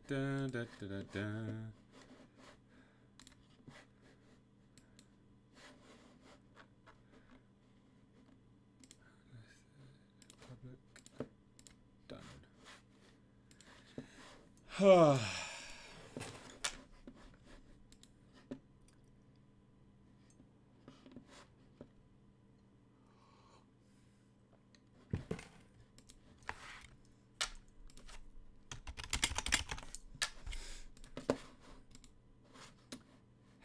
Da, da, da, da, da. Public. Done.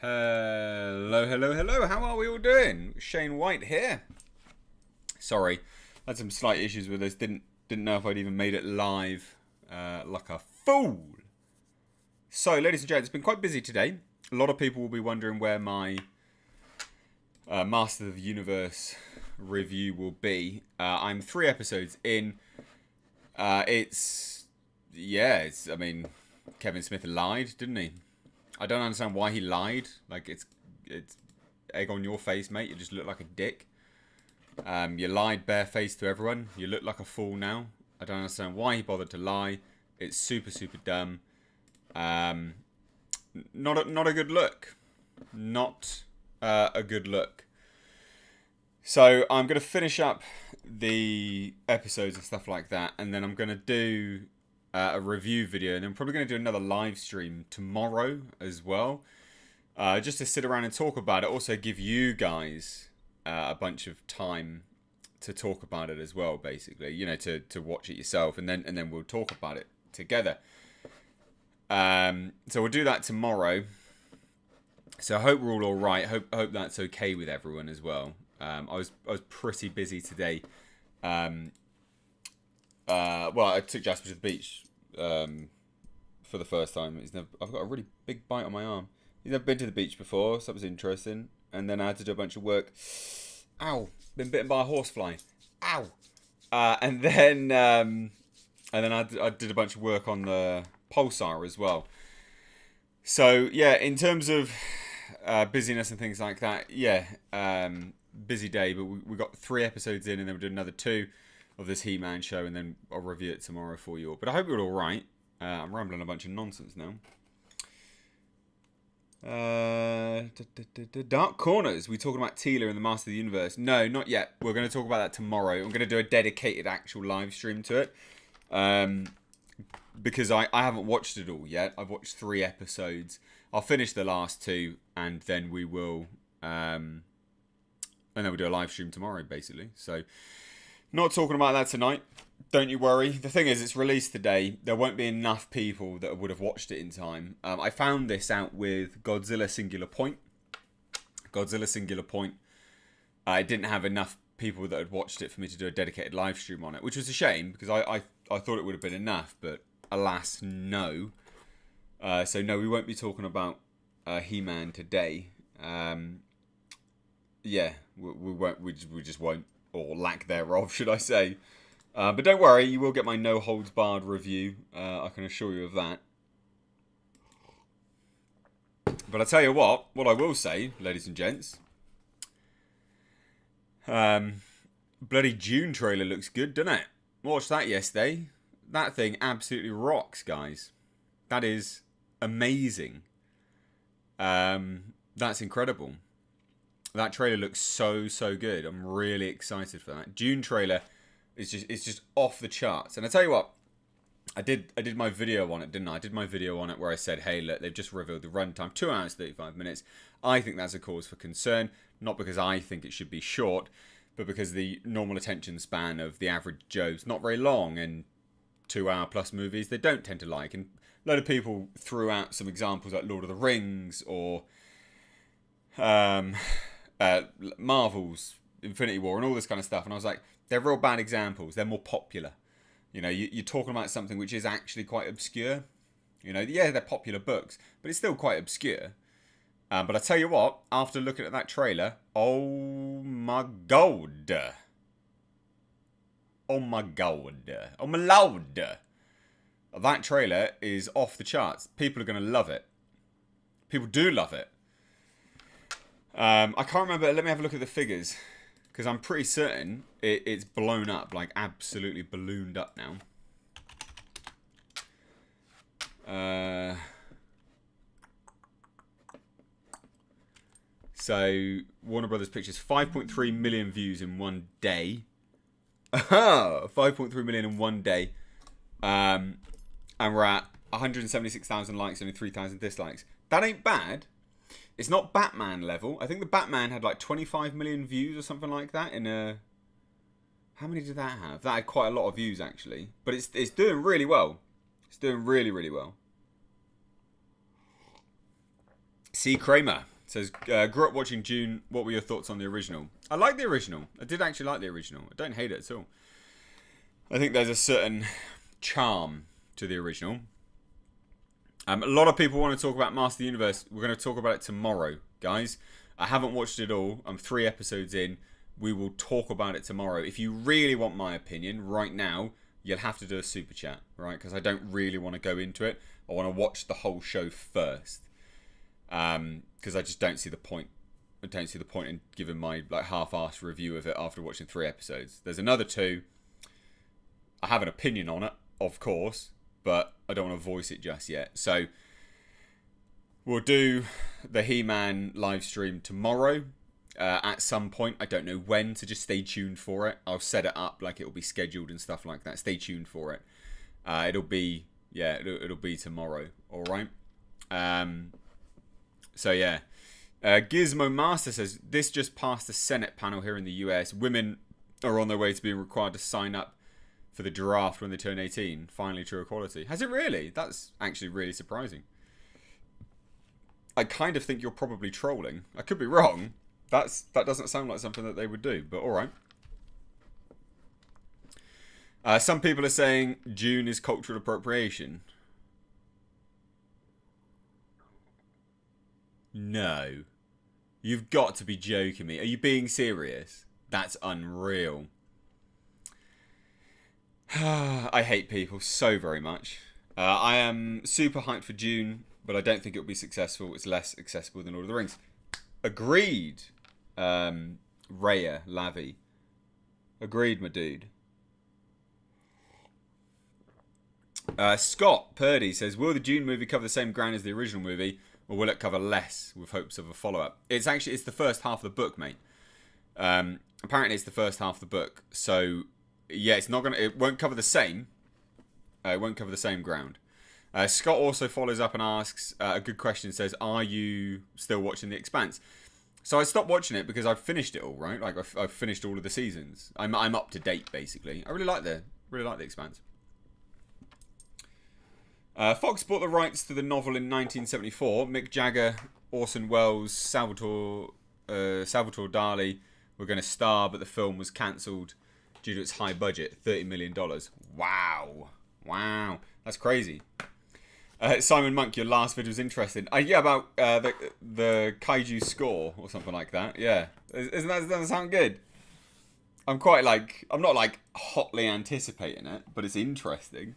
Hello, hello, hello. How are we all doing? Shane White here. Sorry, I had some slight issues with this. Didn't know if I'd even made it live. Like a fool. So, ladies and gents, it's been quite busy today. A lot of people will be wondering where my Master of the Universe review will be. I'm 3 episodes in. I mean, Kevin Smith lied, didn't he? I don't understand why he lied. Like, it's egg on your face, mate. You just look like a dick. You lied barefaced to everyone. You look like a fool now. I don't understand why he bothered to lie. It's super, super dumb. Not a good look. Not a good look. So I'm going to finish up the episodes and stuff like that, and then I'm going to do a review video, and I'm probably going to do another live stream tomorrow as well, just to sit around and talk about it. Also give you guys a bunch of time to talk about it as well, basically, you know, to watch it yourself, and then we'll talk about it together. So we'll do that tomorrow. So I hope we're all right. Hope that's okay with everyone as well. I was pretty busy today. Well, I took Jasper to the beach for the first time. I've got a really big bite on my arm. He's never been to the beach before, so that was interesting. And then I had to do a bunch of work. Ow! Been bitten by a horsefly. Ow! And then I did a bunch of work on the Pulsar as well. So yeah, in terms of busyness and things like that, yeah, busy day. But we got 3 episodes in, and then we'll do another 2 of this He-Man show, and then I'll review it tomorrow for you all. But I hope you're all right. I'm rambling a bunch of nonsense now. Dark Corners. We talking about Teela and the Master of the Universe? No, not yet. We're going to talk about that tomorrow. I'm going to do a dedicated actual live stream to it. Because I haven't watched it all yet. I've watched 3 episodes. I'll finish the last 2, and then we will... and then we'll do a live stream tomorrow, basically. So... not talking about that tonight. Don't you worry. The thing is, it's released today. There won't be enough people that would have watched it in time. I found this out with Godzilla Singular Point. Godzilla Singular Point. I didn't have enough people that had watched it for me to do a dedicated live stream on it, which was a shame, because I thought it would have been enough, but alas, no. So no, we won't be talking about He-Man today. Yeah, we won't. We just won't. Or lack thereof, should I say. But don't worry, you will get my no holds barred review. I can assure you of that. But I tell you what I will say, ladies and gents. Bloody Dune trailer looks good, doesn't it? Watched that yesterday. That thing absolutely rocks, guys. That is amazing. That's incredible. That trailer looks so good. I'm really excited for that. Dune trailer is just off the charts. And I tell you what, I did my video on it, didn't I? I did my video on it where I said, hey, look, they've just revealed the runtime, 2 hours 35 minutes. I think that's a cause for concern, not because I think it should be short, but because the normal attention span of the average Joe's not very long, and 2-hour plus movies they don't tend to like. And a lot of people threw out some examples like Lord of the Rings or Marvel's Infinity War and all this kind of stuff, and I was like, they're real bad examples. They're more popular. You know, you're talking about something which is actually quite obscure. You know, yeah, they're popular books, but it's still quite obscure. But I tell you what, after looking at that trailer, oh my god, oh my lord, that trailer is off the charts. People are going to love it. People do love it. I can't remember. Let me have a look at the figures, because I'm pretty certain it's blown up, like absolutely ballooned up now. So, Warner Brothers Pictures, 5.3 million views in one day. 5.3 million in one day. And we're at 176,000 likes, only 3,000 dislikes. That ain't bad. It's not Batman level. I think the Batman had like 25 million views or something like that in a... How many did that have? That had quite a lot of views, actually. But it's doing really well. It's doing really, really well. C. Kramer says, grew up watching Dune. What were your thoughts on the original? I like the original. I did actually like the original. I don't hate it at all. I think there's a certain charm to the original. A lot of people want to talk about Master of the Universe. We're going to talk about it tomorrow, guys. I haven't watched it all. I'm 3 episodes in. We will talk about it tomorrow. If you really want my opinion right now, you'll have to do a super chat, right? Because I don't really want to go into it. I want to watch the whole show first. Because I just don't see the point. I don't see the point in giving my like half-assed review of it after watching 3 episodes. There's another 2. I have an opinion on it, of course, but I don't want to voice it just yet. So we'll do the He-Man live stream tomorrow at some point. I don't know when, so just stay tuned for it. I'll set it up like it will be scheduled and stuff like that. Stay tuned for it. It'll be tomorrow. All right. So yeah, Gizmo Master says this just passed the Senate panel here in the US. Women are on their way to being required to sign up for the draft when they turn 18. Finally, true equality. Has it really? That's actually really surprising. I kind of think you're probably trolling. I could be wrong. That doesn't sound like something that they would do, but all right. Some people are saying Dune is cultural appropriation. No. You've got to be joking me. Are you being serious? That's unreal. I hate people so very much. I am super hyped for Dune, but I don't think it'll be successful. It's less accessible than Lord of the Rings. Agreed, Raya Lavi. Agreed, my dude. Scott Purdy says, will the Dune movie cover the same ground as the original movie, or will it cover less with hopes of a follow-up? It's the first half of the book, mate. Apparently it's the first half of the book. So, yeah, it won't cover the same. It won't cover the same ground. Scott also follows up and asks a good question. Says, are you still watching The Expanse? So I stopped watching it because I've finished it all, right? Like I've finished all of the seasons. I'm up to date, basically. I really like The Expanse. Fox bought the rights to the novel in 1974. Mick Jagger, Orson Welles, Salvatore Dali were going to star, but the film was cancelled due to its high budget, $30 million. Wow. That's crazy. Simon Monk, your last video was interesting. Yeah, about the kaiju score or something like that. Yeah. Doesn't that sound good? I'm not like hotly anticipating it, but it's interesting.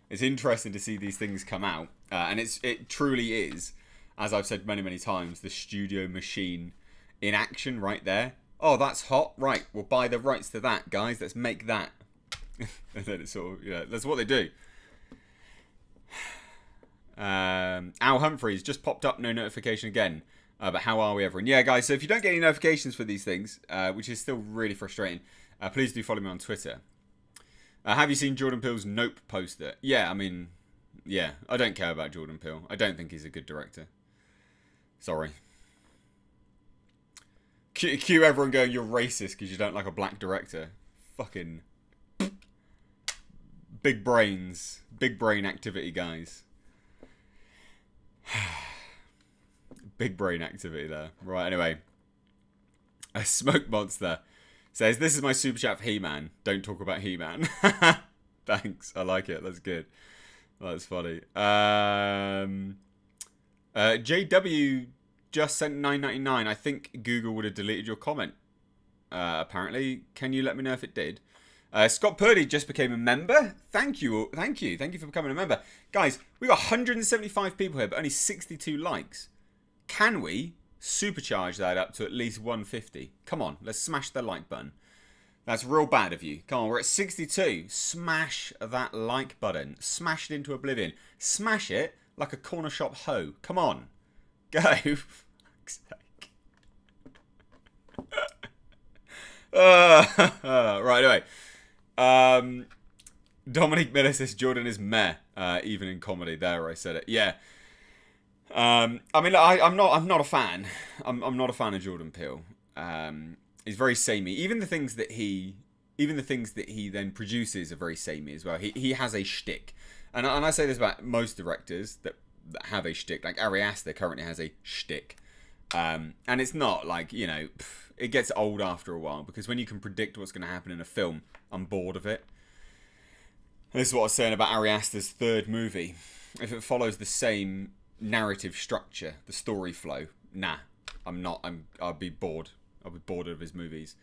It's interesting to see these things come out. And it truly is, as I've said many, many times, the studio machine in action right there. Oh, that's hot. Right, we'll buy the rights to that, guys. Let's make that. And then it's sort of, that's what they do. Al Humphreys just popped up, no notification again. But how are we, everyone? Yeah, guys, so if you don't get any notifications for these things, which is still really frustrating, please do follow me on Twitter. Have you seen Jordan Peele's Nope poster? Yeah, I mean, yeah, I don't care about Jordan Peele. I don't think he's a good director. Sorry. Cue everyone going, you're racist because you don't like a black director. Fucking big brains. Big brain activity, guys. Big brain activity there. Right, anyway. A Smoke Monster says, this is my super chat for He-Man. Don't talk about He-Man. Thanks. I like it. That's good. That's funny. JW just sent $9.99. I think Google would have deleted your comment. Apparently. Can you let me know if it did? Scott Purdy just became a member. Thank you. Thank you for becoming a member. Guys, we got 175 people here, but only 62 likes. Can we supercharge that up to at least 150? Come on, let's smash the like button. That's real bad of you. Come on, we're at 62. Smash that like button. Smash it into oblivion. Smash it like a corner shop hoe. Come on. Go. For fuck's sake. Right, anyway. Dominic Miller says Jordan is meh, even in comedy. There, I said it. Yeah. I mean, I'm not a fan. I'm not a fan of Jordan Peele. He's very samey. Even the things that he then produces are very samey as well. He has a shtick, and I say this about most directors that have a shtick. Like Ari Aster currently has a shtick, and it's not like, you know, it gets old after a while, because when you can predict what's going to happen in a film, I'm bored of it. And this is what I was saying about Ari Aster's third movie. If it follows the same narrative structure, the story flow, nah, I'm not. I'll be bored. I'll be bored of his movies.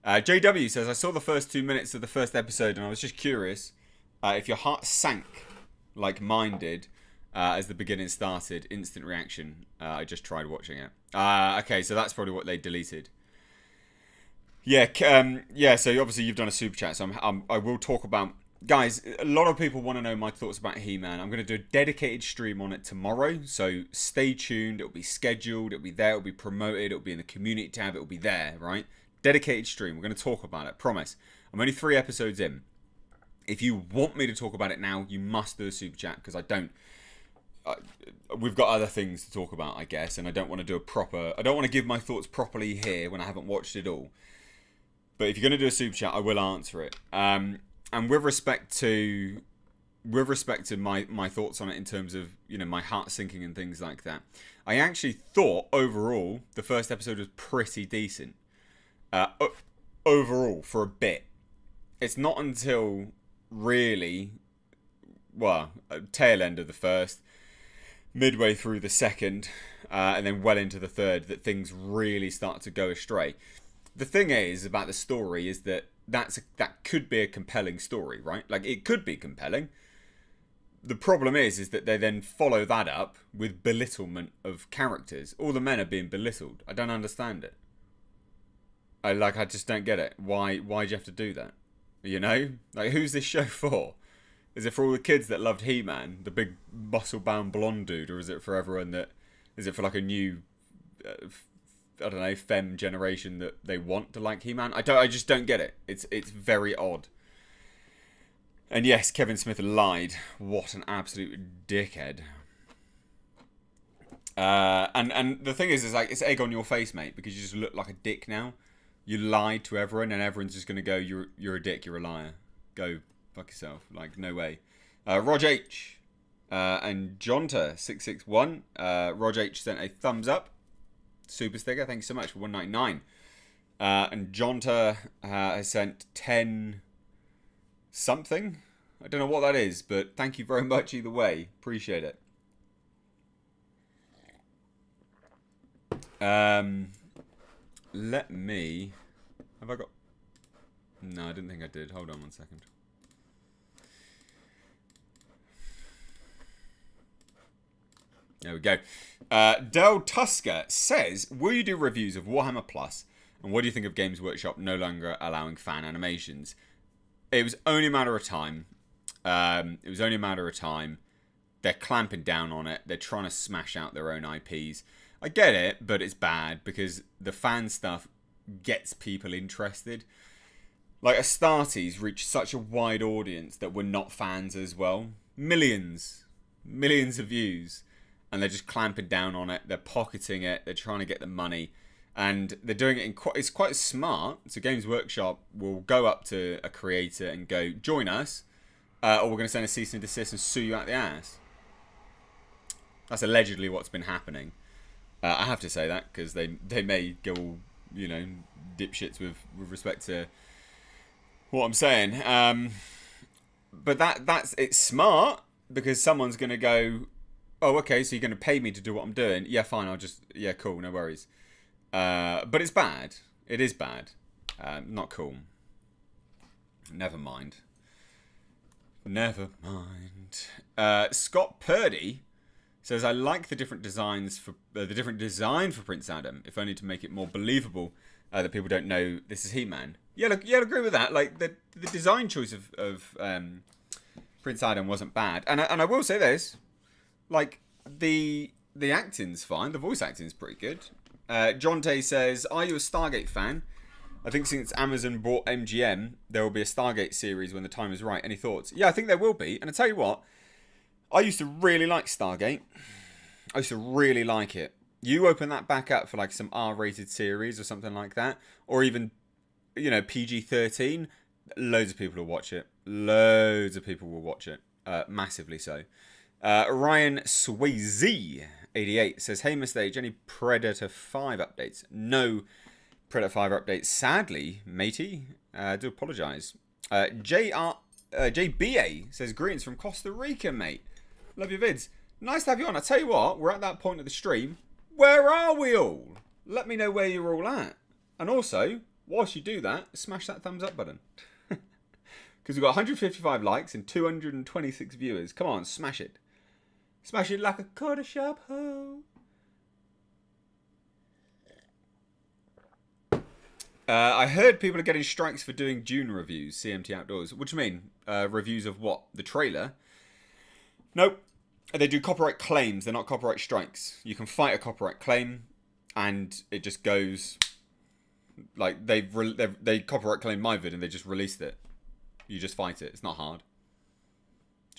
JW says, I saw the first 2 minutes of the first episode and I was just curious if your heart sank like mine did as the beginning started. Instant reaction. I just tried watching it. Okay, so that's probably what they deleted. Yeah, so obviously you've done a super chat, so I will talk about... Guys, a lot of people want to know my thoughts about He-Man. I'm going to do a dedicated stream on it tomorrow, so stay tuned. It'll be scheduled, it'll be there, it'll be promoted, it'll be in the community tab, it'll be there, right? Dedicated stream. We're going to talk about it, promise. I'm only 3 episodes in. If you want me to talk about it now, you must do a super chat, because I don't... we've got other things to talk about, I guess, and I don't want to do a proper... I don't want to give my thoughts properly here when I haven't watched it all. But if you're going to do a super chat, I will answer it. And with respect to my thoughts on it in terms of, you know, my heart sinking and things like that, I actually thought overall the first episode was pretty decent. Overall, for a bit. It's not until really, well, tail end of the first, midway through the second, and then well into the third, that things really start to go astray. The thing is about the story is that that could be a compelling story, right? Like, it could be compelling. The problem is that they then follow that up with belittlement of characters. All the men are being belittled. I don't understand it. I just don't get it. Why'd you have to do that? You know? Like, who's this show for? Is it for all the kids that loved He-Man, the big muscle-bound blonde dude, or is it for everyone that... Is it for, like, a new... I don't know, femme generation that they want to like He-Man? I just don't get it. It's very odd. And yes, Kevin Smith lied. What an absolute dickhead. And the thing is like, it's egg on your face, mate, because you just look like a dick now. You lied to everyone, and everyone's just gonna go, you're a dick, you're a liar. Go fuck yourself. Like, no way. Rog H and Jonta661. Rog H sent a thumbs up. Super sticker, thank you so much for 199. And Jonta has sent 10 something. I don't know what that is, but thank you very much either way. Appreciate it. Let me... Have I got... No, I didn't think I did. Hold on 1 second. There we go. Del Tusker says, will you do reviews of Warhammer Plus? And what do you think of Games Workshop no longer allowing fan animations? It was only a matter of time. They're clamping down on it. They're trying to smash out their own IPs. I get it, but it's bad because the fan stuff gets people interested. Like, Astartes reached such a wide audience that were not fans as well. Millions of views. And they're just clamping down on it. They're pocketing it. They're trying to get the money. And they're doing it it's quite smart. So Games Workshop will go up to a creator and go, join us. Or we're going to send a cease and desist and sue you out the ass. That's allegedly what's been happening. I have to say that because they may go all, you know, dipshits with respect to what I'm saying. But it's smart because someone's going to go, oh, okay, so you're going to pay me to do what I'm doing. Yeah, fine, yeah, cool, no worries. But it's bad. It is bad. Not cool. Never mind. Scott Purdy Says, I like the different designs for the different design for Prince Adam, if only to make it more believable that people don't know this is He-Man. Yeah, look, yeah, I'd agree with that. Like the design choice of Prince Adam wasn't bad, and I will say this, like the acting's fine, the voice acting's pretty good. John Tay says, are you a Stargate fan? I think since Amazon bought MGM, there will be a Stargate series when the time is right. Any thoughts? Yeah, I think there will be. And I tell you what, I used to really like Stargate. I used to really like it. You open that back up for like some R-rated series or something like that, or even, you know, PG-13, loads of people will watch it. Loads of people will watch it. Massively so. Ryan Swayze 88 says, hey Mr. any Predator 5 updates? No Predator 5 updates, sadly, matey. I do apologise. JBA says, greetings from Costa Rica, mate. Love your vids. Nice to have you on. I tell you what, we're at that point of the stream. Where are we all? Let me know where you're all at. And also, whilst you do that, smash that thumbs up button. Because we've got 155 likes and 226 viewers. Come on, smash it. Smash it like a quarter sharp hoe. I heard people are getting strikes for doing Dune reviews, CMT Outdoors. What do you mean? Reviews of what? The trailer? Nope. They do copyright claims. They're not copyright strikes. You can fight a copyright claim, and it just goes... Like, they copyright claimed my vid, and they just released it. You just fight it. It's not hard.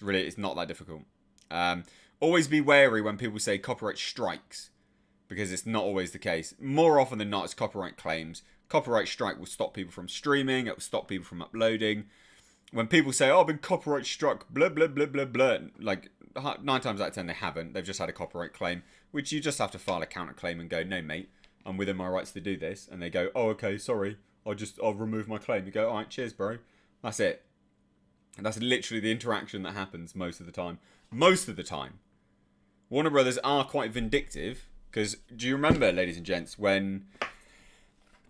It's not that difficult. Always be wary when people say copyright strikes, because it's not always the case. More often than not, it's copyright claims. Copyright strike will stop people from streaming. It will stop people from uploading. When people say, oh, I've been copyright struck, blah, blah, blah, blah, blah, like 9 times out of 10 they haven't. They've just had a copyright claim, which you just have to file a counterclaim and go, no, mate, I'm within my rights to do this. And they go, oh, okay, sorry. I'll remove my claim. You go, all right, cheers, bro. That's it. And that's literally the interaction that happens most of the time. Most of the time. Warner Brothers are quite vindictive. Because do you remember, ladies and gents, when a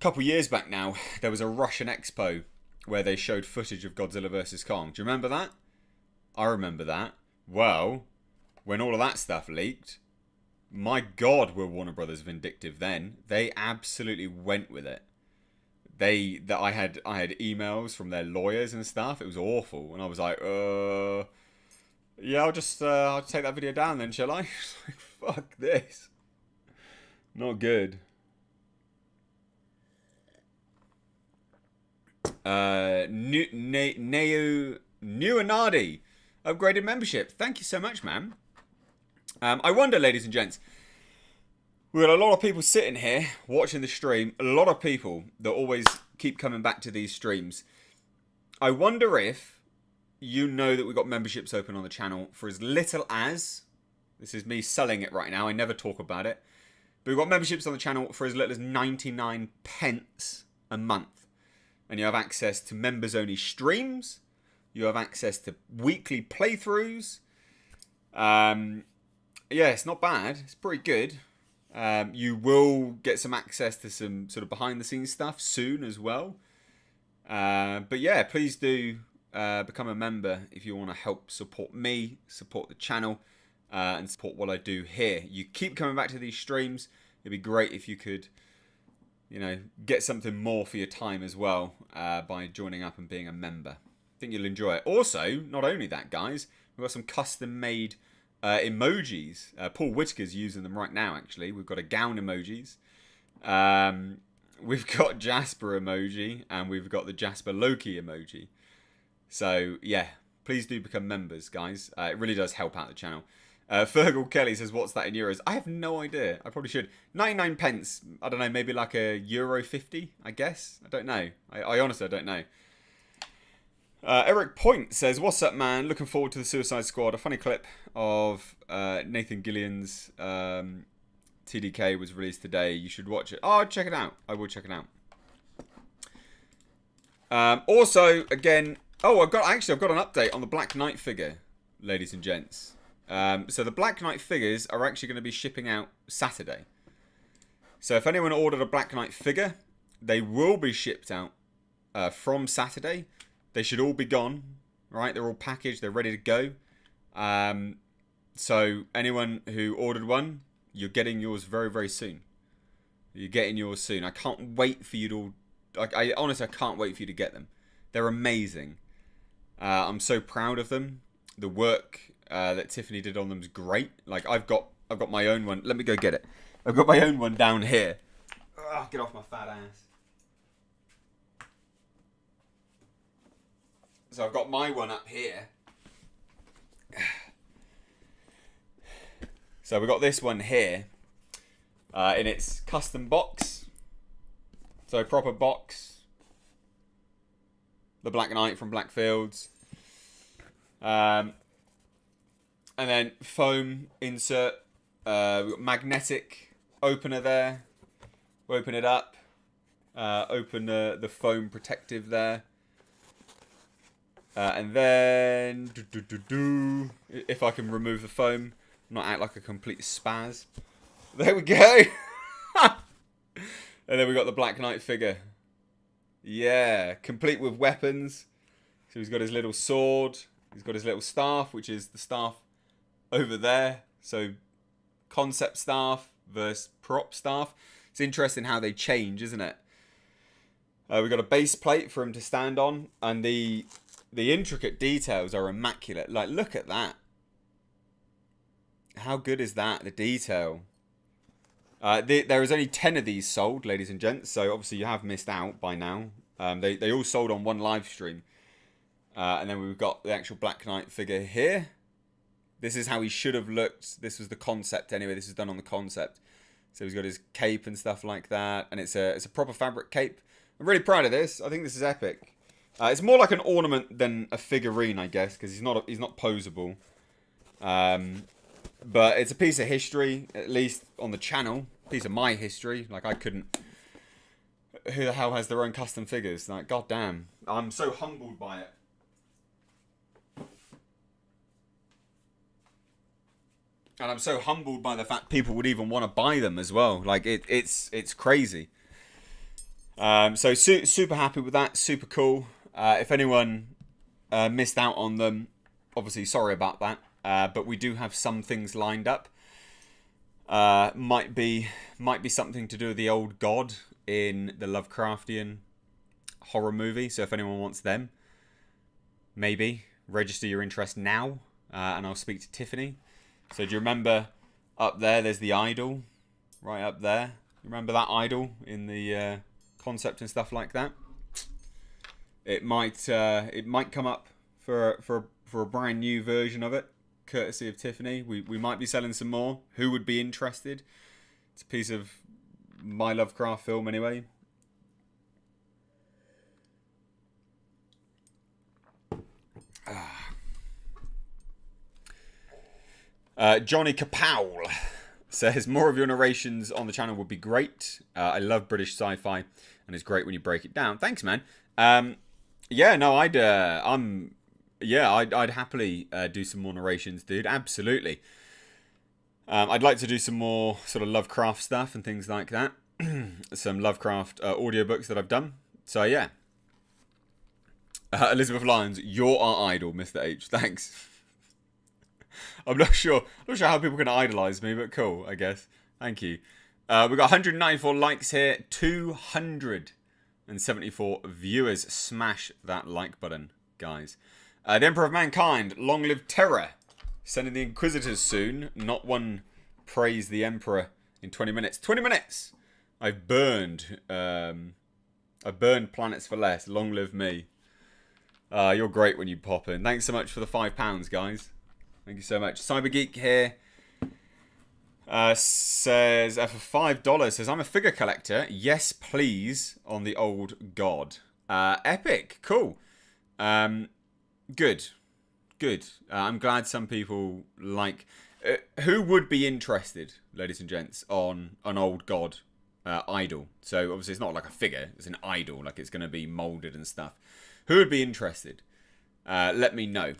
couple years back now, there was a Russian expo where they showed footage of Godzilla vs. Kong. Do you remember that? I remember that. Well, when all of that stuff leaked, my God, were Warner Brothers vindictive then. They absolutely went with it. I had emails from their lawyers and stuff. It was awful, and I was like, yeah, I'll take that video down then, shall I? Fuck this. Not good. Neonardi upgraded membership. Thank you so much, man. I wonder, ladies and gents, we've got a lot of people sitting here watching the stream. A lot of people that always keep coming back to these streams. I wonder if you know that we've got memberships open on the channel for as little as... This is me selling it right now. I never talk about it. But we've got memberships on the channel for as little as 99 pence a month. And you have access to members-only streams. You have access to weekly playthroughs. Yeah, it's not bad. It's pretty good. You will get some access to some sort of behind-the-scenes stuff soon as well. But yeah, please do become a member if you want to help support me, support the channel, and support what I do here. You keep coming back to these streams. It'd be great if you could, you know, get something more for your time as well by joining up and being a member. I think you'll enjoy it. Also, not only that, guys, we've got some custom-made emojis. Paul Whitaker's using them right now, actually. We've got a gown emojis. We've got Jasper emoji, and we've got the Jasper Loki emoji. So, yeah, please do become members, guys. It really does help out the channel. Fergal Kelly says, what's that in euros? I have no idea. I probably should. 99 pence. I don't know, maybe like a euro 50, I guess. I don't know. I honestly don't know. Eric Point says, what's up, man? Looking forward to the Suicide Squad. A funny clip of Nathan Gillion's TDK was released today. You should watch it. Oh, check it out. I will check it out. Also, again... Oh, I've got an update on the Black Knight figure, ladies and gents. So the Black Knight figures are actually going to be shipping out Saturday. So if anyone ordered a Black Knight figure, they will be shipped out from Saturday. They should all be gone, right? They're all packaged. They're ready to go. So anyone who ordered one, you're getting yours very, very soon. You're getting yours soon. I can't wait for you to... I honestly, I can't wait for you to get them. They're amazing. I'm so proud of them. The work that Tiffany did on them is great. Like, I've got my own one. Let me go get it. I've got my own one down here. Ugh, get off my fat ass. So I've got my one up here. So we've got this one here in its custom box. So proper box. The Black Knight from Blackfields. And then foam insert. We've got magnetic opener there. We'll open it up. Open the foam protective there. And then, if I can remove the foam, not act like a complete spaz. There we go. And then we got the Black Knight figure. Yeah, complete with weapons. So he's got his little sword. He's got his little staff, which is the staff over there. So concept staff versus prop staff. It's interesting how they change, isn't it? We've got a base plate for him to stand on, and the intricate details are immaculate. Like, look at that. How good is that? The detail. There is only 10 of these sold, ladies and gents. So obviously you have missed out by now. They all sold on one live stream. And then we've got the actual Black Knight figure here. This is how he should have looked. This was the concept anyway. This is done on the concept. So he's got his cape and stuff like that. And it's a proper fabric cape. I'm really proud of this. I think this is epic. It's more like an ornament than a figurine, I guess, because he's not posable. But it's a piece of history, at least on the channel. Piece of my history. Like, I couldn't... Who the hell has their own custom figures? Like, goddamn. I'm so humbled by it. And I'm so humbled by the fact people would even want to buy them as well. Like, it's crazy. So super happy with that. Super cool. If anyone missed out on them, obviously sorry about that. But we do have some things lined up. Might be something to do with the old god in the Lovecraftian horror movie. So if anyone wants them, maybe register your interest now, and I'll speak to Tiffany. So do you remember up there? There's the idol, right up there. Remember that idol in the concept and stuff like that? It might come up for a brand new version of it, courtesy of Tiffany. We might be selling some more. Who would be interested? It's a piece of my Lovecraft film anyway. Johnny Kapow says, more of your narrations on the channel would be great. I love British sci-fi, and it's great when you break it down. Thanks, man. Yeah, no, I'd happily do some more narrations, dude. Absolutely. I'd like to do some more sort of Lovecraft stuff and things like that. Some Lovecraft audiobooks that I've done. So, yeah. Elizabeth Lyons, you're our idol, Mr. H. Thanks. I'm not sure how people can idolize me, but cool, I guess. Thank you. We've got 194 likes here, 274 viewers. Smash that like button, guys. The Emperor of Mankind, long live terror. Sending the Inquisitors soon. Not one praise the Emperor in 20 minutes. 20 minutes! I've burned planets for less. Long live me. You're great when you pop in. Thanks so much for the £5, guys. Thank you so much. Cybergeek here says, for $5, says, I'm a figure collector. Yes, please, on the old god. Epic. Cool. Good. I'm glad some people like... who would be interested, ladies and gents, on an old god idol? So, obviously, it's not like a figure. It's an idol. Like, it's going to be moulded and stuff. Who would be interested? Let me know.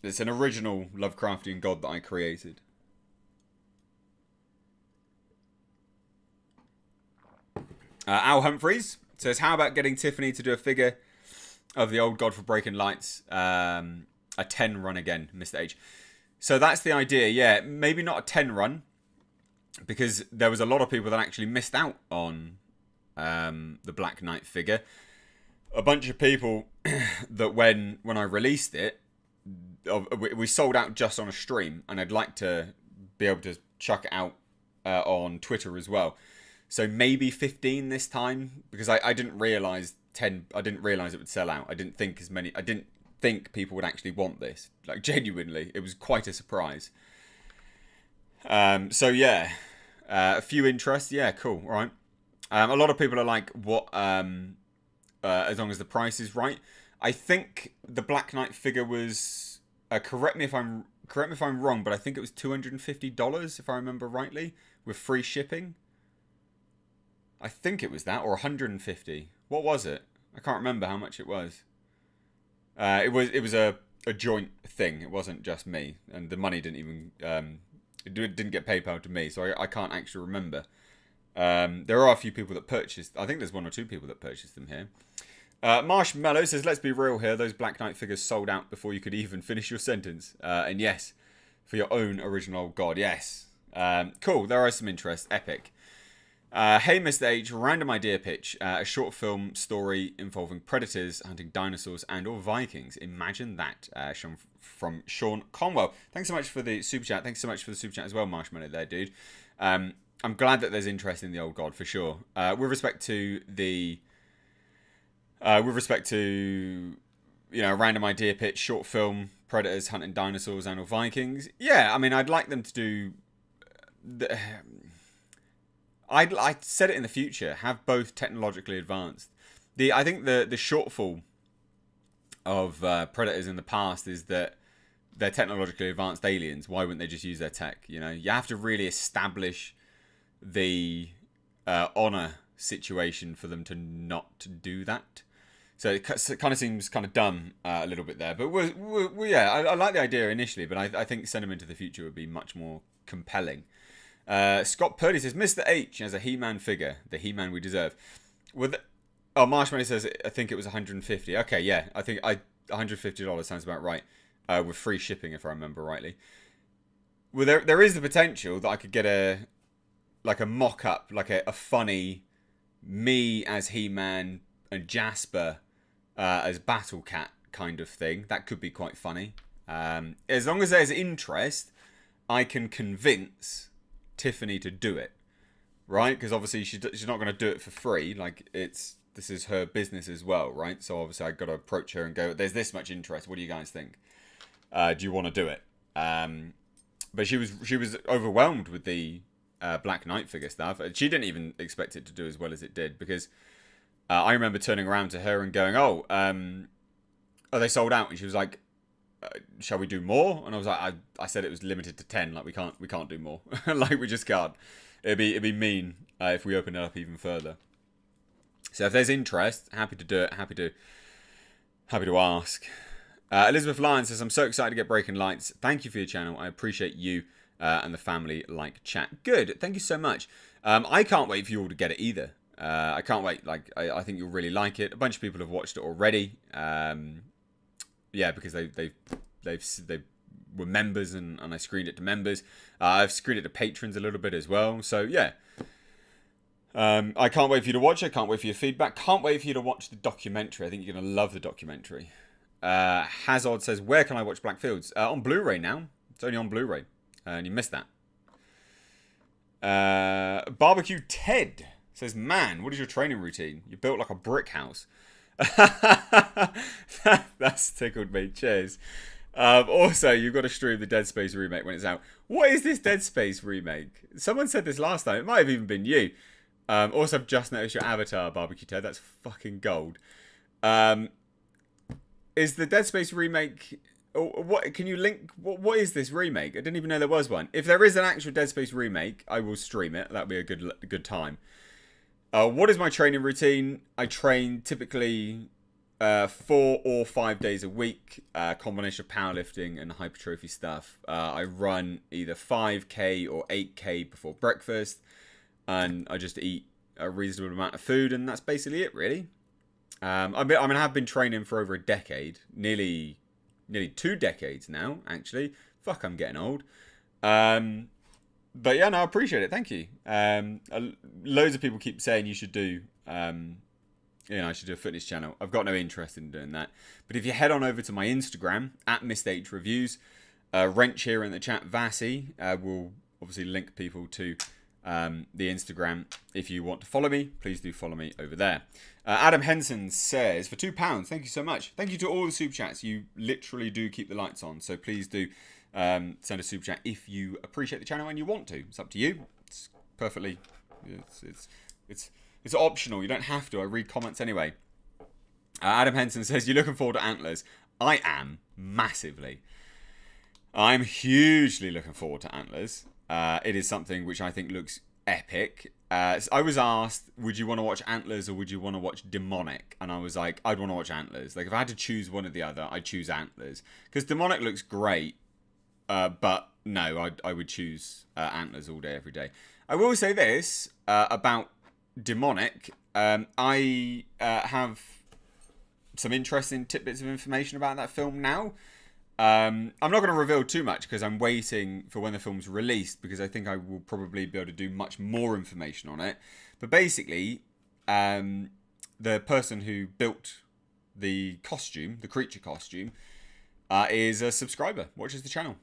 It's an original Lovecraftian god that I created. Al Humphreys says, how about getting Tiffany to do a figure of the old god for Breaking Lights? A 10 run again, Mr. H. So that's the idea. Yeah, maybe not a 10 run, because there was a lot of people that actually missed out on the Black Knight figure. A bunch of people that when I released it, we sold out just on a stream, and I'd like to be able to chuck it out on Twitter as well. So maybe 15 this time, because I didn't realize 10. I didn't realize it would sell out. I didn't think people would actually want this. Like, genuinely, it was quite a surprise. So yeah, a few interests. Yeah, cool. All right. A lot of people are like, what? As long as the price is right. I think the Black Knight figure was. Correct me if I'm wrong, but I think it was $250 if I remember rightly, with free shipping. I think it was that, or $150. What was it? I can't remember how much it was. It was a joint thing. It wasn't just me, and the money didn't even it didn't get PayPal to me, so I can't actually remember. There are a few people that purchased. I think there's one or two people that purchased them here. Marshmallow says, "Let's be real here. Those Black Knight figures sold out before you could even finish your sentence." And yes, for your own original god. Yes. Cool. There are some interest. Epic. Hey, Mr. H, random idea pitch. A short film story involving predators hunting dinosaurs and or Vikings. Imagine that. From Sean Conwell. Thanks so much for the super chat. Thanks so much for the super chat as well, Marshmallow there, dude. I'm glad that there's interest in the old god, for sure. With respect to a random idea pitch, short film, predators hunting dinosaurs and or Vikings. Yeah, I mean, I'd like them to do... I said it in the future, have both technologically advanced. I think the shortfall of Predators in the past is that they're technologically advanced aliens. Why wouldn't they just use their tech? You know, you have to really establish the honor situation for them to not do that. So it kind of seems kind of dumb a little bit there. But yeah, I like the idea initially, but I think send them into the future would be much more compelling. Scott Purdy says, Mr. H has a He-Man figure, the He-Man we deserve. Marshmallow says, I think it was $150. Okay, yeah, I think $150 sounds about right, with free shipping if I remember rightly. Well, there is the potential that I could get a mock-up, like a funny me as He-Man and Jasper as Battle Cat kind of thing. That could be quite funny. As long as there's interest, I can convince Tiffany to do it, right? Because obviously she's not going to do it for free. Like, this is her business as well, right? So obviously I've got to approach her and go, there's this much interest, what do you guys think? Do you want to do it? But she was overwhelmed with the Black Knight figure stuff. She didn't even expect it to do as well as it did, because I remember turning around to her and going, are they sold out? And she was like, shall we do more? And I was like, I said it was limited to 10. Like, we can't do more. Like, we just can't. It'd be mean if we open it up even further. So if there's interest, happy to do it. Happy to ask. Elizabeth Lyons says, I'm so excited to get Breaking Lights. Thank you for your channel. I appreciate you and the family like chat. Good. Thank you so much. I can't wait for you all to get it either. I can't wait. Like, I think you'll really like it. A bunch of people have watched it already. Yeah, because they were members and I screened it to members. I've screened it to patrons a little bit as well. So yeah, I can't wait for you to watch it. Can't wait for your feedback. Can't wait for you to watch the documentary. I think you're gonna love the documentary. Hazard says, where can I watch Blackfields? On Blu-ray now. It's only on Blu-ray, and you missed that. Barbecue Ted says, man, what is your training routine? You built like a brick house. That's tickled me. Cheers. Also, you've got to stream the Dead Space remake when it's out. What is this Dead Space remake? Someone said this last time. It might have even been you. Also, I've just noticed your avatar, Barbecue Ted. That's fucking gold. Is the Dead Space remake... What can you link? What is this remake? I didn't even know there was one. If there is an actual Dead Space remake, I will stream it. That'll be a good time. What is my training routine? I train typically 4 or 5 days a week, combination of powerlifting and hypertrophy stuff. I run either 5k or 8k before breakfast, and I just eat a reasonable amount of food, and that's basically it, really. I've been training for over a decade, nearly 2 decades now, actually. Fuck, I'm getting old. But yeah, no, I appreciate it. Thank you. Loads of people keep saying you should do, I should do a fitness channel. I've got no interest in doing that. But if you head on over to my Instagram, at Mr. Reviews, Wrench here in the chat, Vasi, will obviously link people to the Instagram. If you want to follow me, please do follow me over there. Adam Henson says, for £2, thank you so much. Thank you to all the super chats. You literally do keep the lights on. So please do send a super chat if you appreciate the channel and you want to. It's up to you. It's perfectly, it's optional. You don't have to. I read comments anyway. Adam Henson says, you're looking forward to Antlers. I am, massively. I'm hugely looking forward to Antlers. It is something which I think looks epic. So I was asked, would you want to watch Antlers or would you want to watch Demonic? And I was like, I'd want to watch Antlers. Like, if I had to choose one or the other, I'd choose Antlers. Because Demonic looks great, but no, I would choose Antlers all day, every day. I will say this about Demonic. I have some interesting tidbits of information about that film now. I'm not going to reveal too much because I'm waiting for when the film's released, because I think I will probably be able to do much more information on it. But basically, the person who built the costume, the creature costume, is a subscriber, watches the channel.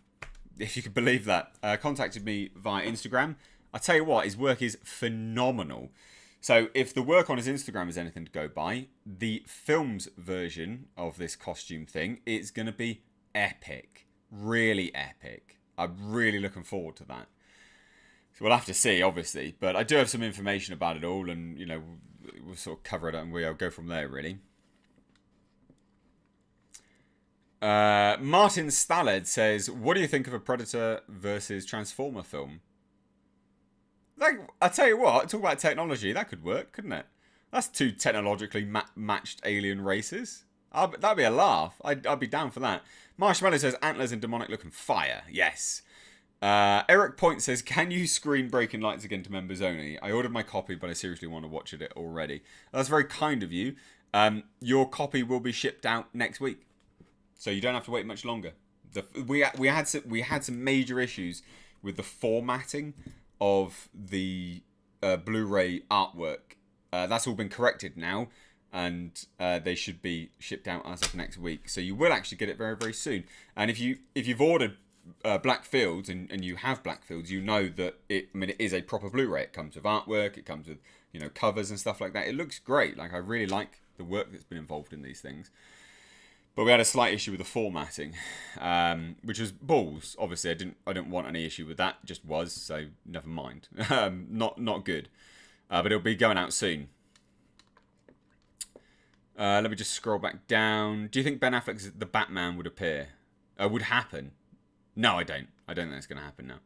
If you could believe that. Contacted me via Instagram. I tell you what, his work is phenomenal. So if the work on his Instagram is anything to go by, the film's version of this costume thing is going to be epic. Really epic. I'm really looking forward to that. So we'll have to see, obviously. But I do have some information about it all, and, we'll sort of cover it and we'll go from there, really. Martin Stalled says, what do you think of a Predator versus Transformer film? Like, I tell you what, talk about technology, that could work, couldn't it? That's two technologically matched alien races. That'd be a laugh. I'd be down for that. Marshmallow says, Antlers and Demonic looking fire. Yes. Eric Point says, can you screen Breaking Lights again to members only? I ordered my copy, but I seriously want to watch it already. That's very kind of you. Your copy will be shipped out next week, so you don't have to wait much longer. We had some major issues with the formatting of the Blu-ray artwork. That's all been corrected now, and they should be shipped out as of next week. So you will actually get it very, very soon. And if you've ordered Black Fields and you have Black Fields, you know that it is a proper Blu-ray. It comes with artwork, it comes with covers and stuff like that. It looks great. Like, I really like the work that's been involved in these things. But we had a slight issue with the formatting, which was balls. Obviously, I didn't want any issue with that. It just was, so never mind. Not good. But it'll be going out soon. Let me just scroll back down. Do you think Ben Affleck's The Batman would appear? Would happen? No, I don't. I don't think that's going to happen now.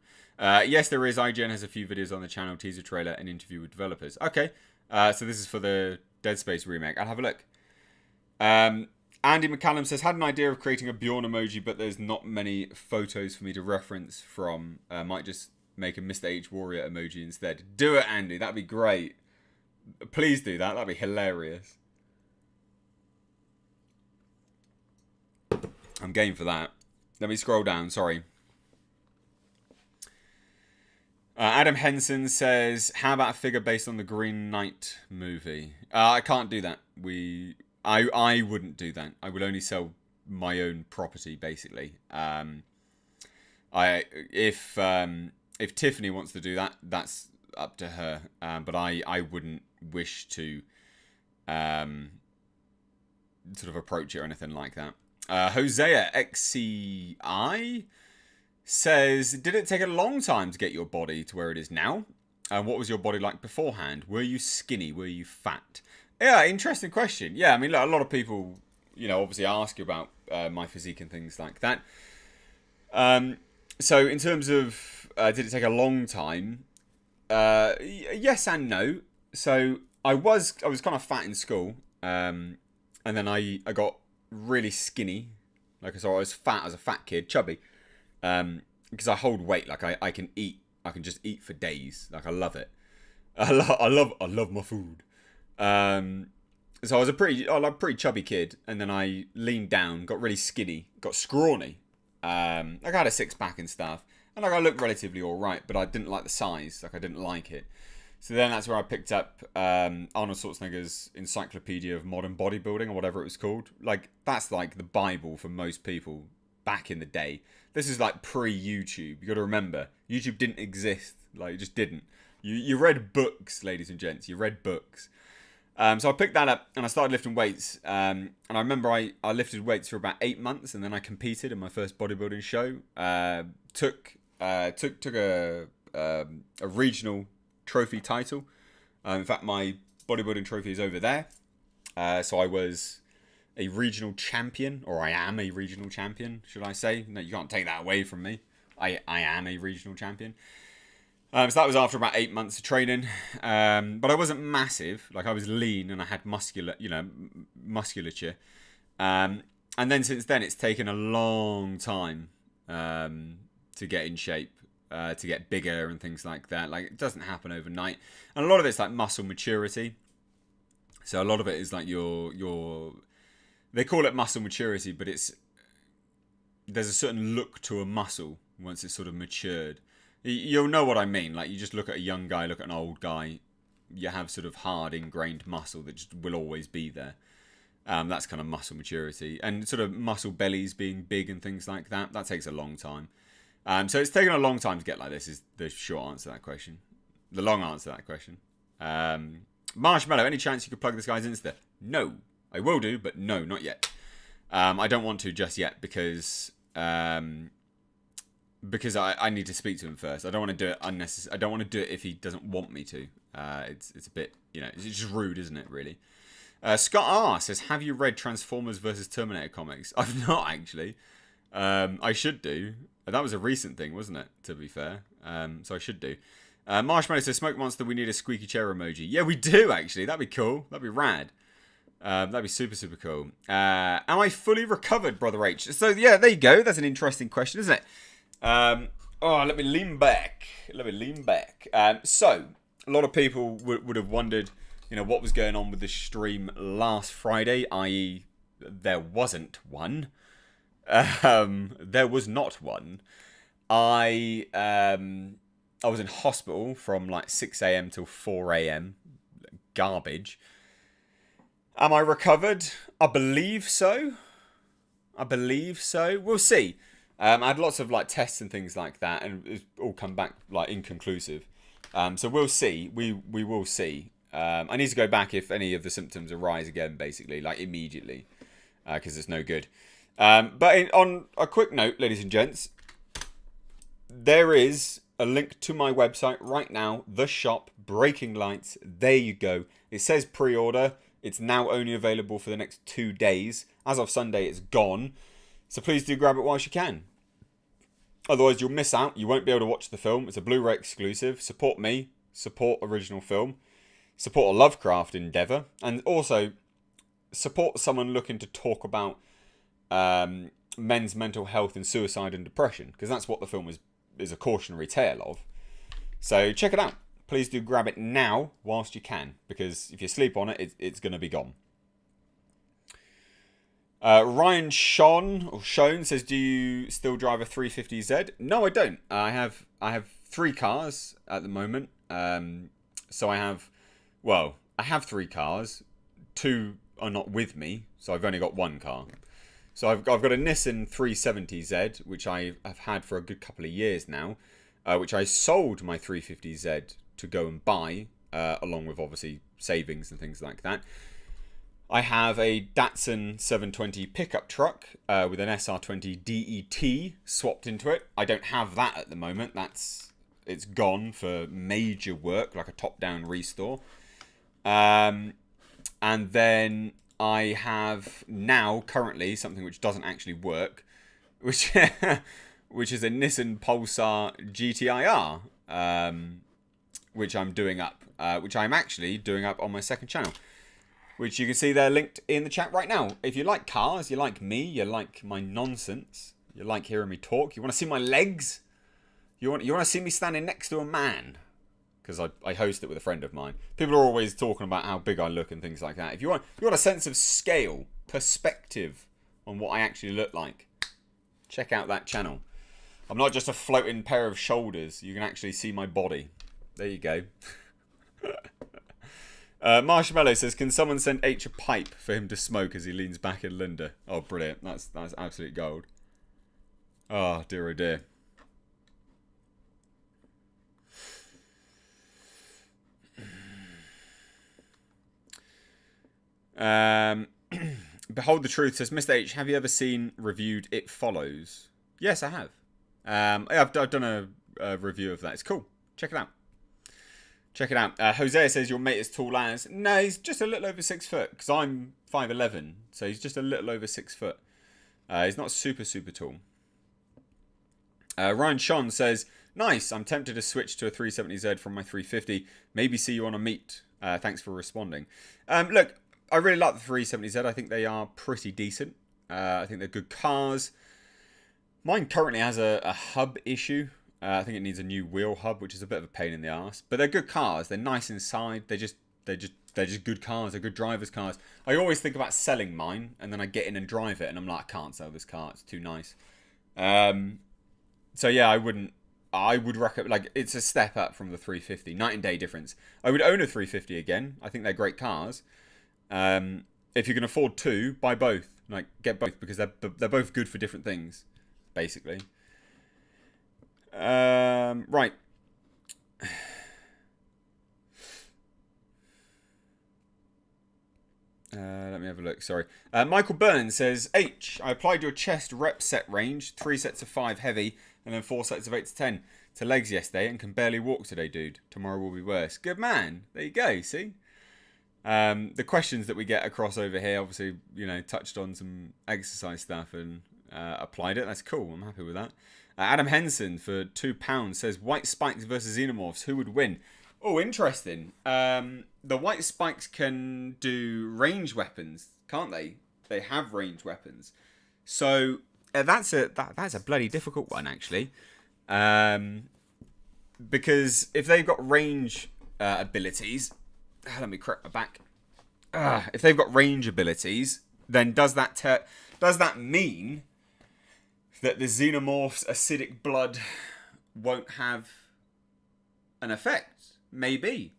Yes, there is. IGN has a few videos on the channel, teaser trailer, and interview with developers. Okay, so this is for the Dead Space remake. I'll have a look. Andy McCallum says, had an idea of creating a Bjorn emoji, but there's not many photos for me to reference from. Might just make a Mr. H Warrior emoji instead. Do it, Andy. That'd be great. Please do that. That'd be hilarious. I'm game for that. Let me scroll down. Sorry. Adam Henson says, how about a figure based on the Green Knight movie? I can't do that. I wouldn't do that. I would only sell my own property, basically. If Tiffany wants to do that, that's up to her. But I wouldn't wish to sort of approach it or anything like that. Hosea XCI says, did it take a long time to get your body to where it is now? What was your body like beforehand? Were you skinny? Were you fat? Yeah, interesting question. Yeah, I mean, look, a lot of people, obviously ask you about my physique and things like that. So in terms of, did it take a long time? Yes and no. So I was kind of fat in school, and then I got really skinny. Like, so I was fat as a fat kid, chubby, because I hold weight. Like, I can eat. I can just eat for days. Like, I love it. I love my food. So I was a pretty chubby kid, and then I leaned down, got really skinny, got scrawny, Like I had a six pack and stuff, and like I looked relatively all right, but I didn't like the size. Like I didn't like it. So then that's where I picked up Arnold Schwarzenegger's Encyclopedia of Modern Bodybuilding, or whatever it was called. Like that's like the Bible for most people back in the day. This is like pre-YouTube. You got to remember, YouTube didn't exist. Like it just didn't. You read books, ladies and gents. You read books. So I picked that up and I started lifting weights. And I remember I lifted weights for about 8 months, and then I competed in my first bodybuilding show. Took a regional trophy title. In fact, my bodybuilding trophy is over there. So I was a regional champion, or I am a regional champion, should I say? No, you can't take that away from me. I am a regional champion. So that was after about 8 months of training. But I wasn't massive. Like I was lean and I had musculature. And then since then, it's taken a long time to get in shape, to get bigger and things like that. Like it doesn't happen overnight. And a lot of it's like muscle maturity. So a lot of it is like your they call it muscle maturity, but there's a certain look to a muscle once it's sort of matured. You'll know what I mean. Like you just look at a young guy, look at an old guy, you have sort of hard ingrained muscle that just will always be there. That's kind of muscle maturity, and sort of muscle bellies being big and things like that. That takes a long time. So it's taken a long time to get like this. Is the short answer to that question. The long answer to that question. Marshmallow, any chance you could plug this guy's Insta? No, I will do, but no, not yet. I don't want to just yet because I need to speak to him first. I don't want to do it unnecessary. I don't want to do it if he doesn't want me to. It's a bit, it's just rude, isn't it, really? Scott R says, have you read Transformers vs. Terminator comics? I've not, actually. I should do. That was a recent thing, wasn't it, to be fair? So I should do. Marshmallow says, Smoke Monster, we need a squeaky chair emoji. Yeah, we do, actually. That'd be cool. That'd be rad. That'd be super, super cool. Am I fully recovered, Brother H? So, yeah, there you go. That's an interesting question, isn't it? Let me lean back. So, a lot of people would have wondered, what was going on with the stream last Friday, i.e. there wasn't one. There was not one. I was in hospital from like 6 a.m. till 4 a.m. Garbage. Am I recovered? I believe so. We'll see. I had lots of like tests and things like that, and it's all come back like inconclusive. So we'll see. We will see. I need to go back if any of the symptoms arise again, basically, like immediately, because it's no good. But on a quick note, ladies and gents, there is a link to my website right now, the shop, Breaking Lights. There you go. It says pre-order. It's now only available for the next 2 days. As of Sunday, it's gone. So please do grab it whilst you can. Otherwise, you'll miss out. You won't be able to watch the film. It's a Blu-ray exclusive. Support me. Support original film. Support a Lovecraft endeavour. And also, support someone looking to talk about men's mental health and suicide and depression. Because that's what the film is a cautionary tale of. So check it out. Please do grab it now whilst you can. Because if you sleep on it, it's going to be gone. Ryan Shone says, do you still drive a 350Z? No, I don't. I have 3 cars at the moment. So I have 3 cars. 2 are not with me, so I've only got 1 car. So I've got a Nissan 370Z, which I have had for a good couple of years now, which I sold my 350Z to go and buy, along with obviously savings and things like that. I have a Datsun 720 pickup truck with an SR20 DET swapped into it. I don't have that at the moment. It's gone for major work, like a top-down restore. And then I have now, currently, something which doesn't actually work, which is a Nissan Pulsar GTIR, which I'm doing up, which I'm actually doing up on my second channel, which you can see there linked in the chat right now. If you like cars, you like me, you like my nonsense, you like hearing me talk, you want to see my legs, you want to see me standing next to a man, because I host it with a friend of mine. People are always talking about how big I look and things like that. If you want a sense of scale, perspective on what I actually look like, check out that channel. I'm not just a floating pair of shoulders. You can actually see my body. There you go. Marshmallow says, can someone send H a pipe for him to smoke as he leans back in Linda? Oh, brilliant. That's absolute gold. Oh, dear, oh, dear. Behold the Truth says, Mr. H, have you ever seen reviewed It Follows? Yes, I have. I've done a review of that. It's cool. Check it out. Check it out. Hosea says, your mate is tall as. No, he's just a little over 6 foot. Because I'm 5'11". So he's just a little over 6 foot. He's not super, super tall. Ryan Sean says, nice. I'm tempted to switch to a 370Z from my 350. Maybe see you on a meet. Thanks for responding. Look, I really like the 370Z. I think they are pretty decent. I think they're good cars. Mine currently has a hub issue. I think it needs a new wheel hub, which is a bit of a pain in the ass. But they're good cars. They're nice inside. They're just good cars. They're good drivers' cars. I always think about selling mine, and then I get in and drive it, and I'm like, I can't sell this car. It's too nice. So yeah, I would recommend, like, it's a step up from the 350. Night and day difference. I would own a 350 again. I think they're great cars. If you can afford two, buy both. Like, get both, because they're both good for different things, basically. Right. Let me have a look. Sorry. Michael Burns says, H, I applied your chest rep set range, 3 sets of 5 heavy, and then 4 sets of 8 to 10 to legs yesterday, and can barely walk today, dude. Tomorrow will be worse. Good man. There you go. See? The questions that we get across over here, obviously, you know, touched on some exercise stuff and applied it. That's cool. I'm happy with that. Adam Henson for £2 says, White Spikes versus Xenomorphs. Who would win? Oh, interesting. The White Spikes can do range weapons, can't they? They have range weapons. So that's a bloody difficult one, actually. Because if they've got range abilities, let me crack my back. If they've got range abilities, then does that mean that the Xenomorph's acidic blood won't have an effect? Maybe.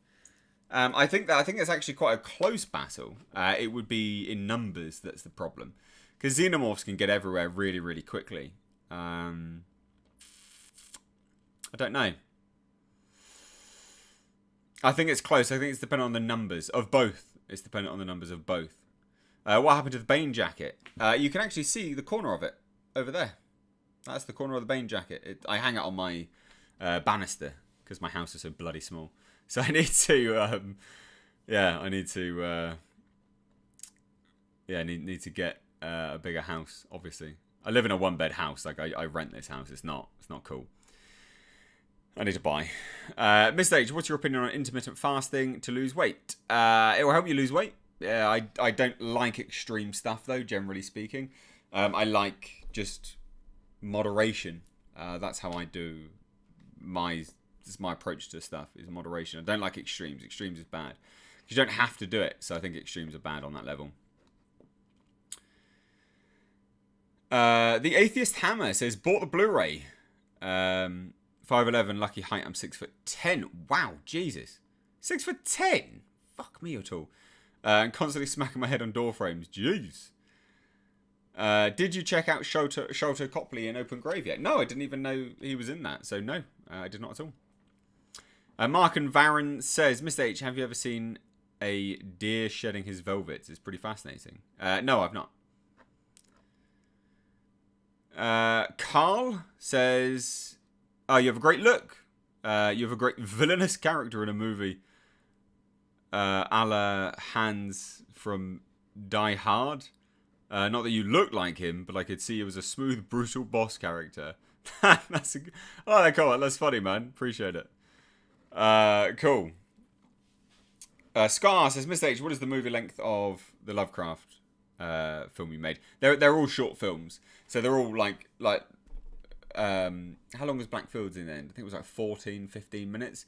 I think it's actually quite a close battle. It would be in numbers that's the problem, because Xenomorphs can get everywhere really, really quickly. I don't know. I think it's close. I think it's dependent on the numbers of both. It's dependent on the numbers of both. What happened to the Bane jacket? You can actually see the corner of it over there. That's the corner of the Bane jacket. I hang it on my banister because my house is so bloody small. So I need to, I need to get a bigger house. Obviously, I live in a 1-bed house. Like I rent this house. It's not cool. I need to buy. Mr. H, what's your opinion on intermittent fasting to lose weight? It will help you lose weight. I don't like extreme stuff though. Generally speaking, I like just moderation. That's how I do my approach to stuff, is moderation. I don't like extremes. Extremes is bad. You don't have to do it, so I think extremes are bad on that level. The Atheist Hammer says, bought the Blu-ray. 5'11", lucky height, I'm 6'10". Wow, Jesus. 6'10"? Fuck me at all. And constantly smacking my head on door frames. Jeez. Did you check out Sholto Copley in Open Grave yet? No, I didn't even know he was in that. So no, I did not at all. Mark and Varon says, Mr. H, have you ever seen a deer shedding his velvets? It's pretty fascinating. No, I've not. Carl says, oh, you have a great look. You have a great villainous character in a movie. A la Hans from Die Hard. Not that you look like him, but I could see you as a smooth, brutal boss character. I like that comment. That's funny, man. Appreciate it. Cool. Scar says, Mr. H, what is the movie length of the Lovecraft film you made? They're all short films, so they're all like how long was Black Fields in the end? I think it was like 14, 15 minutes.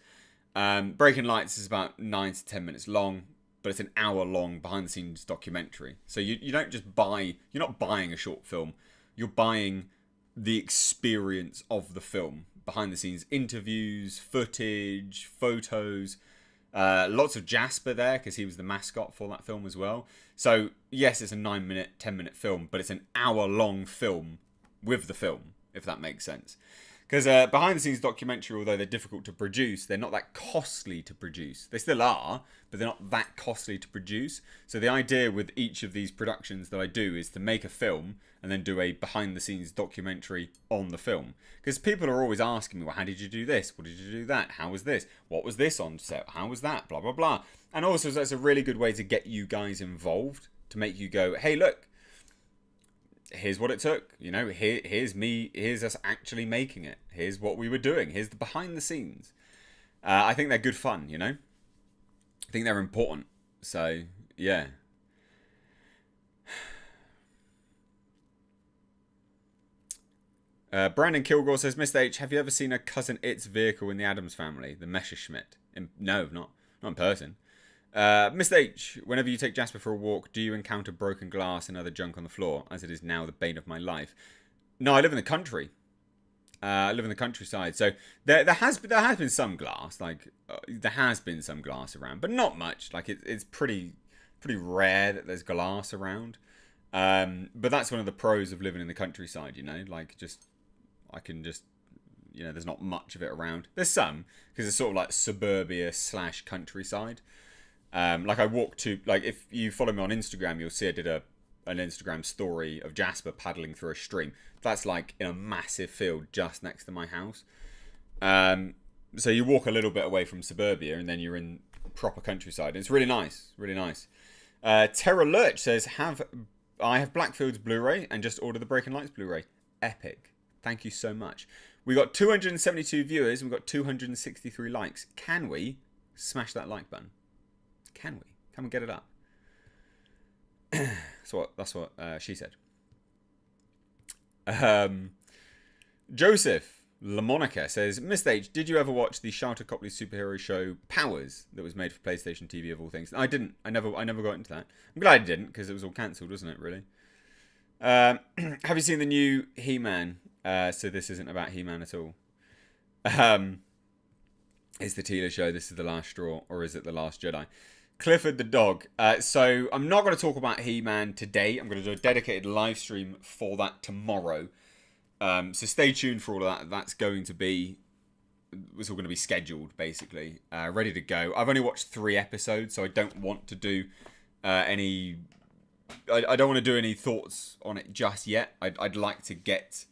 Breaking Lights is about 9 to 10 minutes long, but it's an hour-long behind-the-scenes documentary. So you don't just buy... You're not buying a short film. You're buying the experience of the film. Behind the scenes interviews, footage, photos. Lots of Jasper there because he was the mascot for that film as well. So, yes, it's a 9-minute, 10-minute film, but it's an hour-long film with the film, if that makes sense. Because behind-the-scenes documentary, although they're difficult to produce, they're not that costly to produce. They still are, but they're not that costly to produce. So the idea with each of these productions that I do is to make a film and then do a behind-the-scenes documentary on the film. Because people are always asking me, well, how did you do this? What did you do that? How was this? What was this on set? How was that? Blah, blah, blah. And also, that's a really good way to get you guys involved, to make you go, hey, look, here's what it took, you know, here's me, here's us actually making it, here's what we were doing, here's the behind the scenes. I think they're good fun, you know, I think they're important. So yeah. Brandon Kilgore says, Mr. H, have you ever seen a Cousin It's vehicle in the Addams Family, the Messerschmitt? No, not in person. Mr. H, whenever you take Jasper for a walk, do you encounter broken glass and other junk on the floor, as it is now the bane of my life? No, I live in the country. I live in the countryside, so there has been some glass, like there has been some glass around, but not much. Like it's pretty rare that there's glass around. But that's one of the pros of living in the countryside, you know, like I can just, you know, there's not much of it around. There's some because it's sort of like suburbia / countryside. Like I walked to, like if you follow me on Instagram, you'll see I did an Instagram story of Jasper paddling through a stream. That's like in a massive field just next to my house. So you walk a little bit away from suburbia and then you're in proper countryside. It's really nice, really nice. Terra Lurch says, I have Blackfield's Blu-ray and just ordered the Breaking Lights Blu-ray. Epic. Thank you so much. We got 272 viewers and we got 263 likes. Can we smash that like button? Can we? Can we get it up? That's what she said. Joseph Lamonica says, Mr. H, did you ever watch the Sharlto Copley superhero show Powers that was made for PlayStation TV of all things? I didn't. I never got into that. I'm glad I didn't because it was all cancelled, wasn't it? Really. Have you seen the new He-Man? So this isn't about He-Man at all. Is the Tila show This Is the Last Straw, or is it The Last Jedi? Clifford the dog. So I'm not going to talk about He-Man today. I'm going to do a dedicated live stream for that tomorrow. So stay tuned for all of that. That's going to be, it's all going to be scheduled basically, ready to go. I've only watched 3 episodes, so I don't want to do any. I don't want to do any thoughts on it just yet. I'd like to get.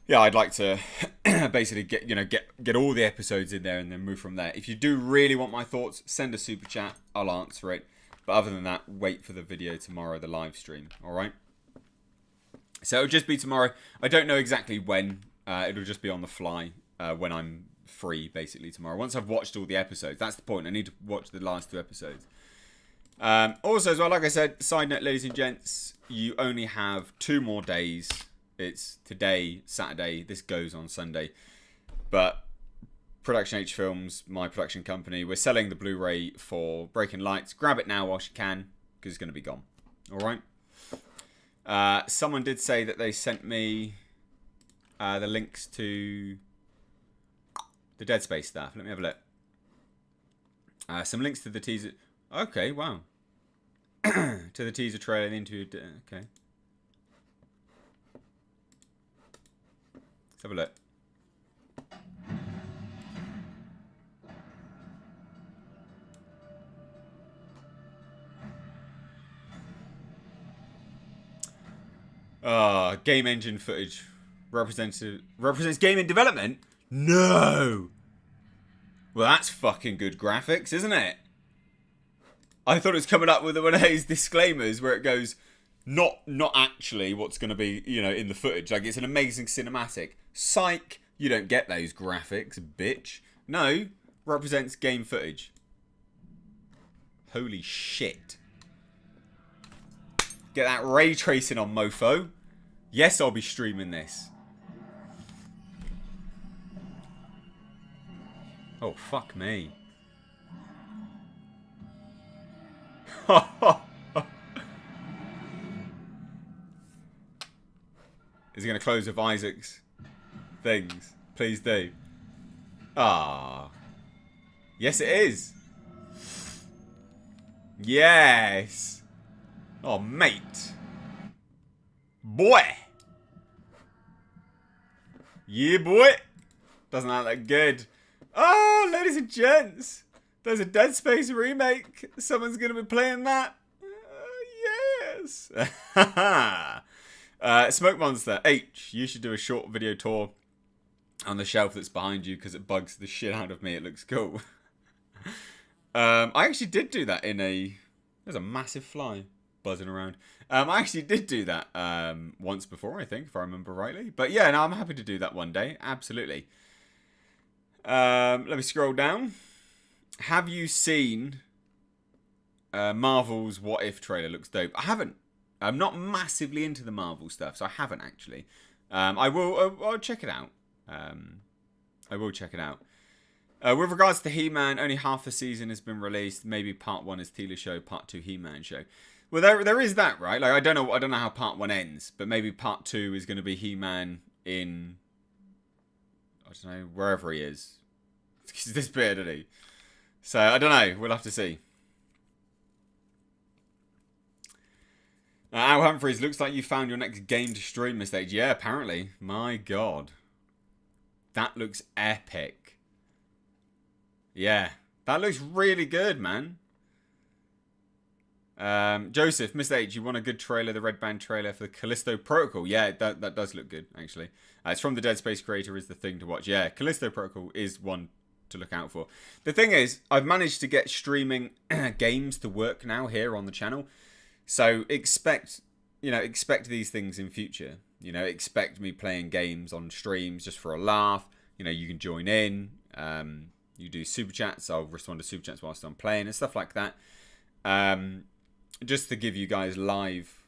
Yeah, I'd like to basically get all the episodes in there and then move from there. If you do really want my thoughts, send a super chat. I'll answer it. But other than that, wait for the video tomorrow, the live stream. All right. So it'll just be tomorrow. I don't know exactly when. It'll just be on the fly when I'm free, basically tomorrow. Once I've watched all the episodes, that's the point. I need to watch the last 2 episodes. Also, as well, like I said, side note, ladies and gents, you only have 2 more days. It's today, Saturday. This goes on Sunday. But Production H Films, my production company, we're selling the Blu-ray for Breaking Lights. Grab it now whilst you can, because it's going to be gone. All right. Someone did say that they sent me the links to the Dead Space stuff. Let me have a look. Some links to the teaser. Okay, wow. To the teaser trailer and into. Okay. Let's have a look. Game engine footage represents game in development? No! Well, that's fucking good graphics, isn't it? I thought it was coming up with one of those disclaimers where it goes, not actually what's going to be, in the footage. Like, it's an amazing cinematic. Psych, you don't get those graphics, bitch. No, represents game footage. Holy shit. Get that ray tracing on, mofo. Yes, I'll be streaming this. Oh, fuck me. Is it going to close with Isaac's things. Please do. Ah. Yes, it is. Yes. Oh, mate. Boy. Yeah, boy. Doesn't look that good. Oh, ladies and gents. There's a Dead Space remake. Someone's going to be playing that. Yes. Smoke Monster. H, you should do a short video tour on the shelf that's behind you because it bugs the shit out of me. It looks cool. I actually did do that in a... There's a massive fly buzzing around. I actually did do that once before, I think, if I remember rightly. But yeah, no, I'm happy to do that one day. Absolutely. Let me scroll down. Have you seen Marvel's What If trailer? Looks dope. I haven't. I'm not massively into the Marvel stuff, so I haven't actually. I'll check it out. I will check it out. With regards to He-Man, only half the season has been released. Maybe part 1 is Teela show, part 2 He-Man show. Well, there is that, right? Like I don't know how part 1 ends, but maybe part 2 is going to be He-Man in, I don't know, wherever he is. He's disappeared, didn't he? So I don't know. We'll have to see. Al Humphreys, looks like you found your next game to stream, Mr. H. Yeah, apparently. My God. That looks epic. Yeah. That looks really good, man. Joseph, Mr. H, you want a good trailer, the Red Band trailer for the Callisto Protocol? Yeah, that does look good, actually. It's from the Dead Space creator, is the thing to watch. Yeah, Callisto Protocol is one to look out for. The thing is, I've managed to get streaming games to work now here on the channel. So expect these things in future. Expect me playing games on streams just for a laugh. You can join in. You do super chats. I'll respond to super chats whilst I'm playing and stuff like that. Just to give you guys live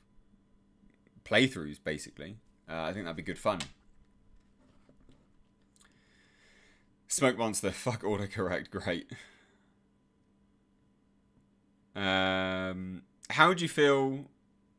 playthroughs, basically. I think that'd be good fun. Smoke Monster, fuck autocorrect, great. How do you feel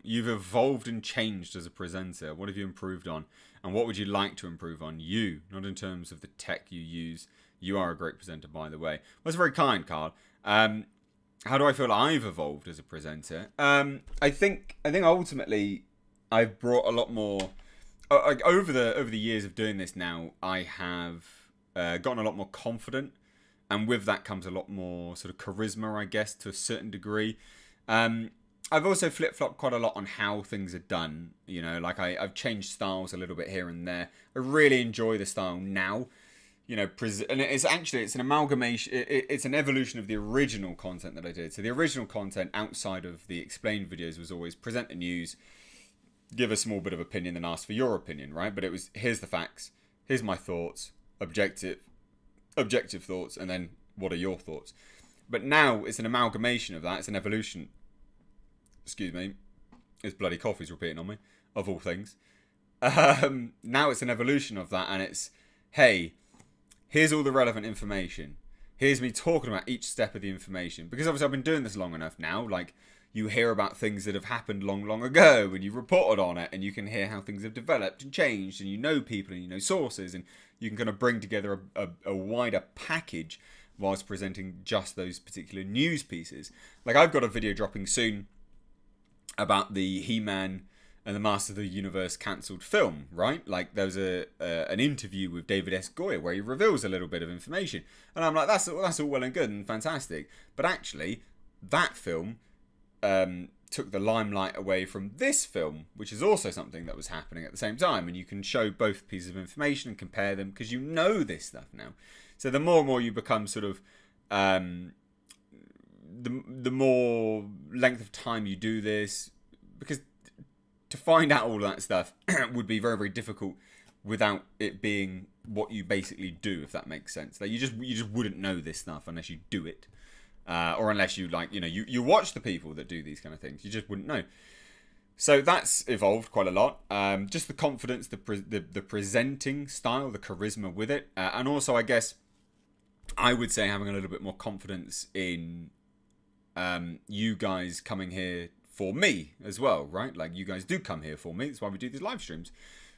you've evolved and changed as a presenter? What have you improved on? And what would you like to improve on? You, not in terms of the tech you use. You are a great presenter, by the way. Well, that's very kind, Carl. How do I feel I've evolved as a presenter? I think ultimately I've brought a lot more... over the years of doing this now, I have gotten a lot more confident. And with that comes a lot more sort of charisma, I guess, to a certain degree. I've also flip-flopped quite a lot on how things are done. I've changed styles a little bit here and there. I really enjoy the style now. And it's an amalgamation. It's an evolution of the original content that I did. So the original content outside of the explained videos was always present the news, give a small bit of opinion, then ask for your opinion, right? But it was, here's the facts, here's my thoughts, objective thoughts, and then what are your thoughts? But now it's an amalgamation of that. It's an evolution. Excuse me. This bloody coffee's repeating on me, of all things. Now it's an evolution of that, and it's, hey, here's all the relevant information. Here's me talking about each step of the information. Because obviously I've been doing this long enough now. Like, you hear about things that have happened long, long ago, and you've reported on it, and you can hear how things have developed and changed, and you know people, and you know sources, and you can kind of bring together a wider package whilst presenting just those particular news pieces. Like, I've got a video dropping soon about the He-Man and the Master of the Universe cancelled film, right? Like, there was an interview with David S. Goyer where he reveals a little bit of information. And I'm like, that's all well and good and fantastic. But actually, that film took the limelight away from this film, which is also something that was happening at the same time. And you can show both pieces of information and compare them because you know this stuff now. So the more and more you become sort of... the more length of time you do this, because to find out all of that stuff would be very, very difficult without it being what you basically do, if that makes sense. Like, you just wouldn't know this stuff unless you do it, or unless you you watch the people that do these kind of things. You just wouldn't know. So that's evolved quite a lot. Just the confidence, the presenting style, the charisma with it, and also I guess I would say having a little bit more confidence in you guys coming here for me as well, right? Like, you guys do come here for me. That's why we do these live streams.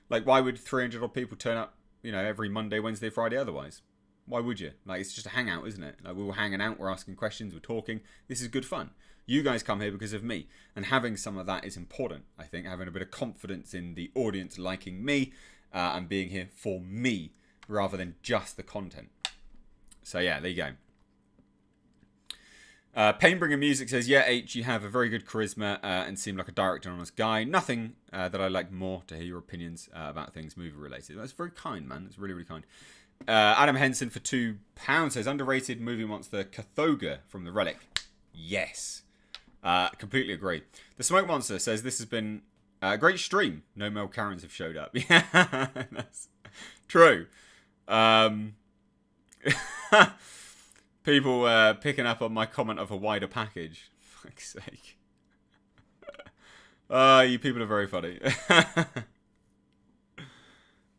Like, why would 300 odd people turn up, every Monday, Wednesday, Friday otherwise? Why would you? Like, it's just a hangout, isn't it? Like, we're all hanging out, we're asking questions, we're talking. This is good fun. You guys come here because of me. And having some of that is important, I think. Having a bit of confidence in the audience liking me and being here for me rather than just the content. So, yeah, there you go. Painbringer Music says, yeah, H, you have a very good charisma and seem like a direct and honest guy. Nothing that I like more to hear your opinions about things movie related. That's very kind, man. That's really, really kind. Adam Henson for £2 says, underrated movie monster Kathoga from The Relic. Yes. Completely agree. The Smoke Monster says, this has been a great stream. No Mel Karens have showed up. Yeah, that's true. People picking up on my comment of a wider package. For fuck's sake. You people are very funny.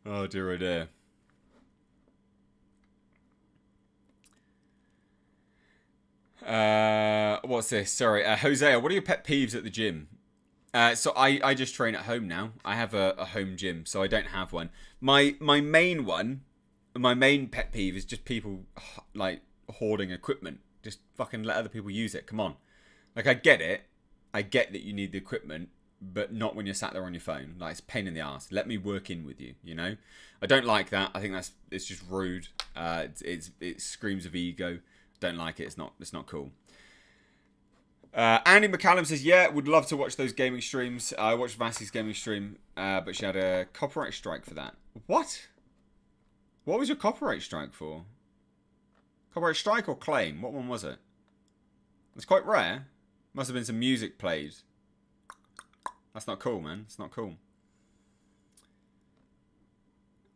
Oh dear, oh dear. What's this? Sorry. Hosea, what are your pet peeves at the gym? So I just train at home now. I have a home gym, so I don't have one. My main pet peeve is just people like hoarding equipment. Just fucking let other people use it. Come on. Like, I get it. I get that you need the equipment, but not when you're sat there on your phone. Like, it's a pain in the ass. Let me work in with you, I don't like that. I think it's just rude. It screams of ego. Don't like it. It's not cool. Andy McCallum says, yeah, would love to watch those gaming streams. I watched Vassie's gaming stream, but she had a copyright strike for that. What? What was your copyright strike for? Copyright strike or claim? What one was it? It's quite rare. Must have been some music played. That's not cool, man. It's not cool.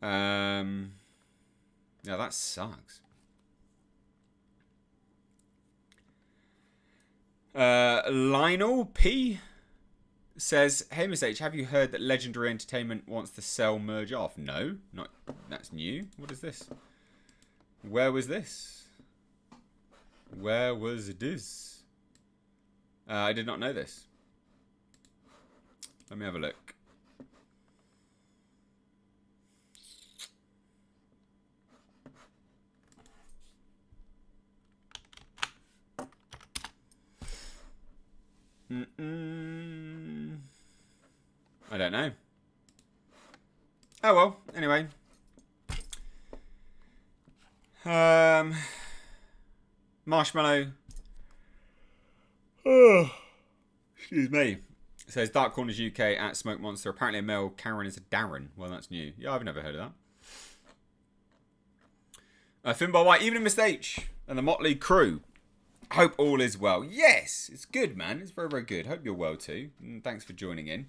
Yeah, that sucks. Lionel P says, hey Miss H, have you heard that Legendary Entertainment wants to sell Merge off? No, not. That's new. What is this? Where was this? Where was this? I did not know this. Let me have a look. I don't know. Oh well, anyway. Marshmallow. Oh, excuse me. It says Dark Corners UK at Smoke Monster. Apparently a male Karen is a Darren. Well, that's new. Yeah, I've never heard of that. Finbar White, Evening Mr. H and the Motley crew. Hope all is well. Yes, it's good, man. It's very, very good. Hope you're well too. And thanks for joining in.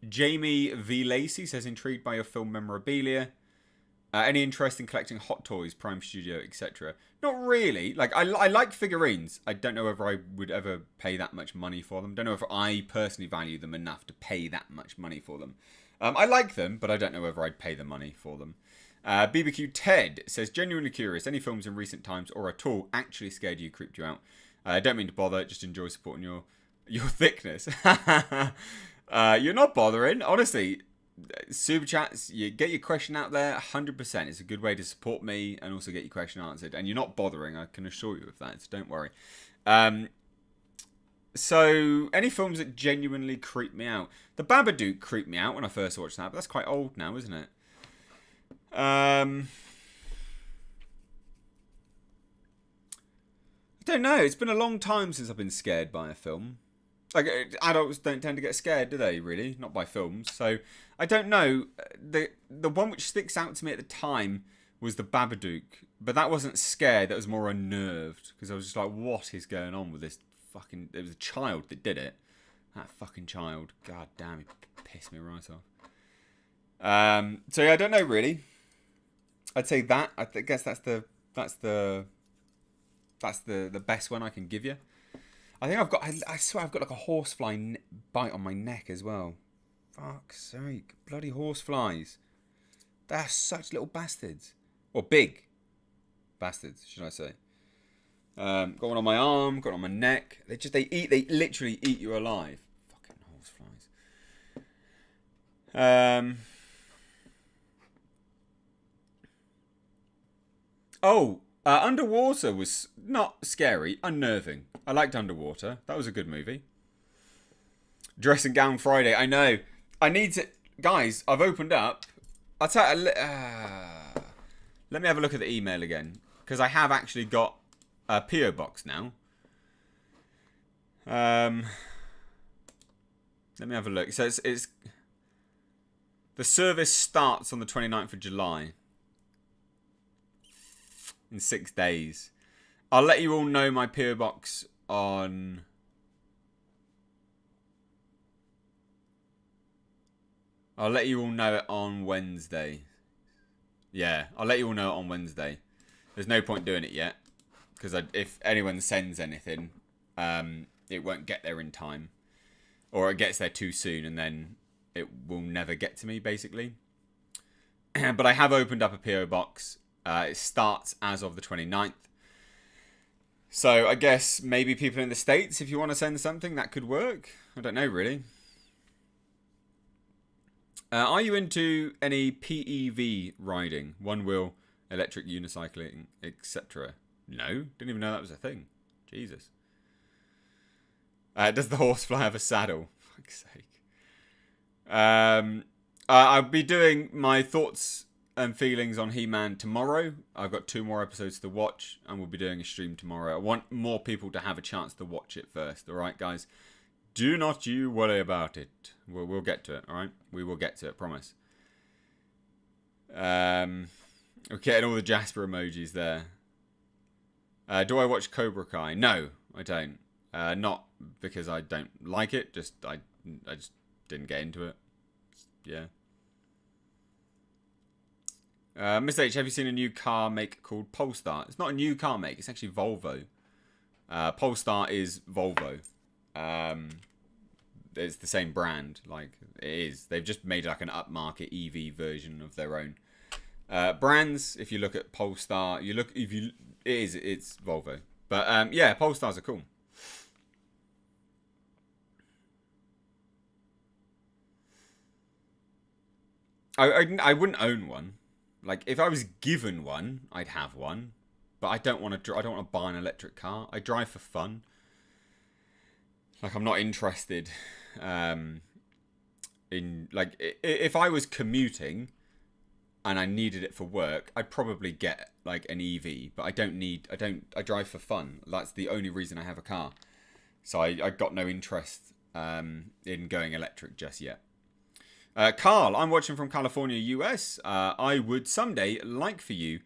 Jamie V. Lacey says, intrigued by your film memorabilia. Any interest in collecting Hot Toys, Prime Studio, etc.? Not really. Like, I like figurines. I don't know whether I would ever pay that much money for them. Don't know if I personally value them enough to pay that much money for them. I like them, but I don't know whether I'd pay the money for them. BBQ Ted says, genuinely curious, any films in recent times or at all actually scared you, creeped you out? I don't mean to bother, just enjoy supporting your thickness. You're not bothering, honestly. Super chats, you get your question out there 100%. It's a good way to support me and also get your question answered, and you're not bothering, I can assure you of that, so don't worry. So any films that genuinely creep me out, The Babadook creeped me out when I first watched that, but that's quite old now, isn't it? I don't know, it's been a long time since I've been scared by a film. Like, adults don't tend to get scared, do they, really? Not by films. So, I don't know. The one which sticks out to me at the time was The Babadook. But that wasn't scared, that was more unnerved. Because I was just like, what is going on with this fucking... It was a child that did it. That fucking child. God damn, he pissed me right off. So, yeah, I don't know, really. I'd say that. I guess that's the best one I can give you. I think I swear I've got like a horsefly bite on my neck as well. Fuck's sake. Bloody horseflies. They're such little bastards. Or big bastards, should I say. Got one on my arm, got one on my neck. They literally eat you alive. Fucking Um. Oh, Underwater was not scary, unnerving. I liked Underwater. That was a good movie. Dressing Gown Friday. I know. I need to, guys. I've opened up. I'll tell. Let me have a look at the email again because I have actually got a PO box now. Let me have a look. So it's the service starts on the 29th of July. In 6 days. I'll let you all know my PO box on. I'll let you all know it on Wednesday. Yeah, I'll let you all know it on Wednesday. There's no point doing it yet because if anyone sends anything, it won't get there in time, or it gets there too soon, and then it will never get to me, basically. But I have opened up a PO box. It starts as of the 29th. So I guess maybe people in the States, if you want to send something, that could work. I don't know, really. Are you into any PEV riding? One wheel, electric unicycling, etc.? No, didn't even know that was a thing. Jesus. Does the horsefly have a saddle? For fuck's sake. I'll be doing my thoughts and feelings on He-Man tomorrow. I've got 2 more episodes to watch, and we'll be doing a stream tomorrow. I want more people to have a chance to watch it first. All right, guys? Do not you worry about it. We'll get to it, all right? We will get to it, promise. We're getting all the Jasper emojis there. Do I watch Cobra Kai? No, I don't. Not because I don't like it. I just didn't get into it. Yeah. Mr. H, have you seen a new car make called Polestar? It's not a new car make. It's actually Volvo. Polestar is Volvo. It's the same brand. Like, it is. They've just made like an upmarket EV version of their own. Brands, if you look at Polestar, it's Volvo. But yeah, Polestars are cool. I wouldn't own one. Like, if I was given one, I'd have one. But I don't want to buy an electric car. I drive for fun. Like, I'm not interested in, like, if I was commuting and I needed it for work, I'd probably get like an EV, but I drive for fun. That's the only reason I have a car. So I got no interest in going electric just yet. Carl, I'm watching from California, US. I would someday like for you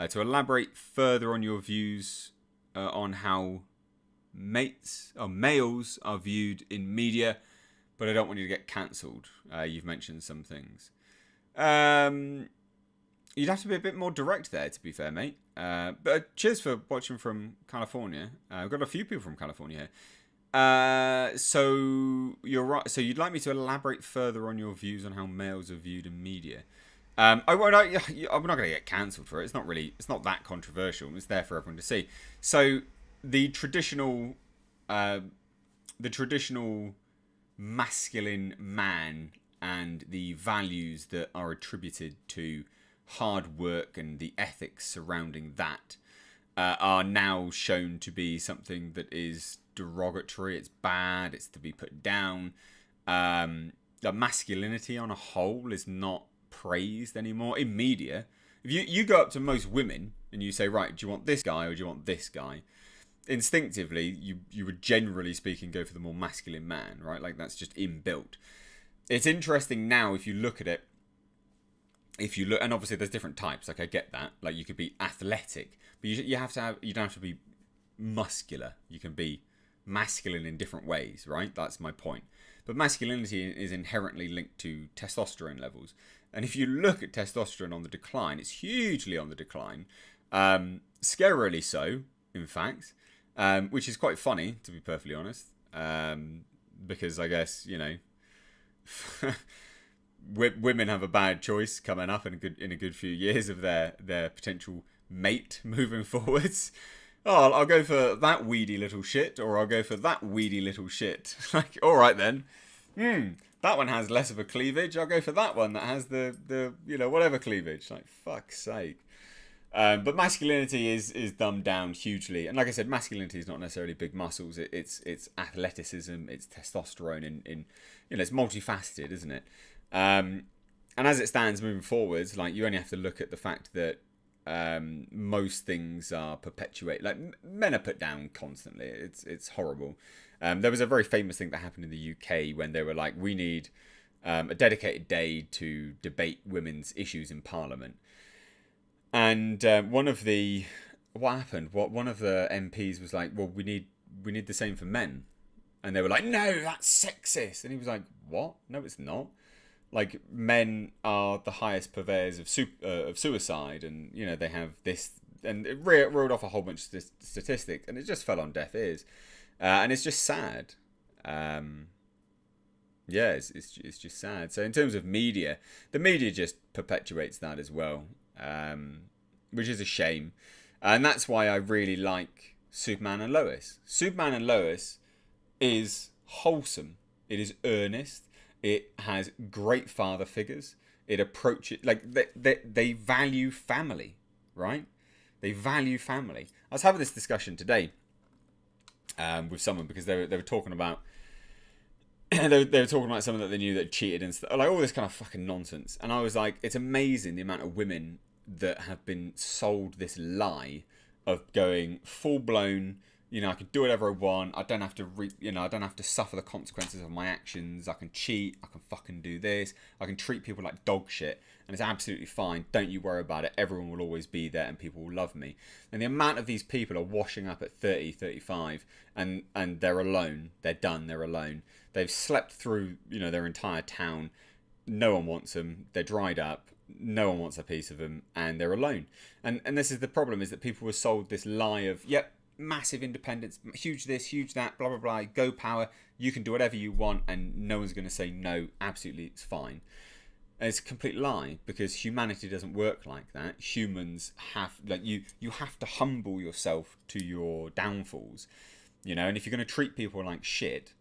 to elaborate further on your views on how males are viewed in media, but I don't want you to get cancelled. You've mentioned some things. You'd have to be a bit more direct there, to be fair, mate. But cheers for watching from California. We've got a few people from California here. So you're right. So you'd like me to elaborate further on your views on how males are viewed in media? I'm not going to get cancelled for it. It's not that controversial. It's there for everyone to see. So the traditional masculine man and the values that are attributed to hard work and the ethics surrounding that are now shown to be something that is derogatory. It's bad. It's to be put down. The masculinity on a whole is not praised anymore in media. If you go up to most women and you say, right, do you want this guy or do you want this guy? Instinctively, you would generally speaking go for the more masculine man, right? Like, that's just inbuilt. It's interesting now if you look at it. And obviously there's different types. Like, I get that. Like, you could be athletic, but you don't have to be muscular. You can be masculine in different ways, right? That's my point. But masculinity is inherently linked to testosterone levels. And if you look at testosterone on the decline, it's hugely on the decline. Scarily so, in fact. Which is quite funny, to be perfectly honest. Because I guess, women have a bad choice coming up in a good few years of their potential mate moving forwards. Oh, I'll go for that weedy little shit, or I'll go for that weedy little shit. Like, all right then. That that one has less of a cleavage. I'll go for that one that has the whatever cleavage. Like, fuck's sake. But masculinity is dumbed down hugely, and like I said, masculinity is not necessarily big muscles. It's athleticism, it's testosterone, in it's multifaceted, isn't it? And as it stands moving forwards, like, you only have to look at the fact that most things are perpetuated. Like, men are put down constantly. It's horrible. There was a very famous thing that happened in the UK when they were like, we need a dedicated day to debate women's issues in Parliament. And one of the MPs was like, well, we need the same for men. And they were like, no, that's sexist. And he was like, what? No, it's not. Like, men are the highest purveyors of suicide, and they have this, and it rolled off a whole bunch of statistics, and it just fell on deaf ears, and it's just sad. It's just sad. So in terms of media, the media just perpetuates that as well, which is a shame, and that's why I really like Superman and Lois. Superman and Lois is wholesome. It is earnest. It has great father figures. It approaches, like, they value family, right? They value family. I was having this discussion today with someone, because they were talking about they were talking about someone that they knew that cheated and stuff, like all this kind of fucking nonsense. And I was like, it's amazing the amount of women that have been sold this lie of going full blown. I can do whatever I want. I don't have to I don't have to suffer the consequences of my actions. I can cheat. I can fucking do this. I can treat people like dog shit, and it's absolutely fine. Don't you worry about it. Everyone will always be there, and people will love me. And the amount of these people are washing up at 30, 35, and they're alone. They're done. They're alone. They've slept through, their entire town. No one wants them. They're dried up. No one wants a piece of them, and they're alone. And this is the problem: is that people were sold this lie of, yep, massive independence, huge this, huge that, blah blah blah, go power, you can do whatever you want and no one's going to say no, absolutely, it's fine. And it's a complete lie, because humanity doesn't work like that. Humans have, like, you have to humble yourself to your downfalls, and if you're going to treat people like shit,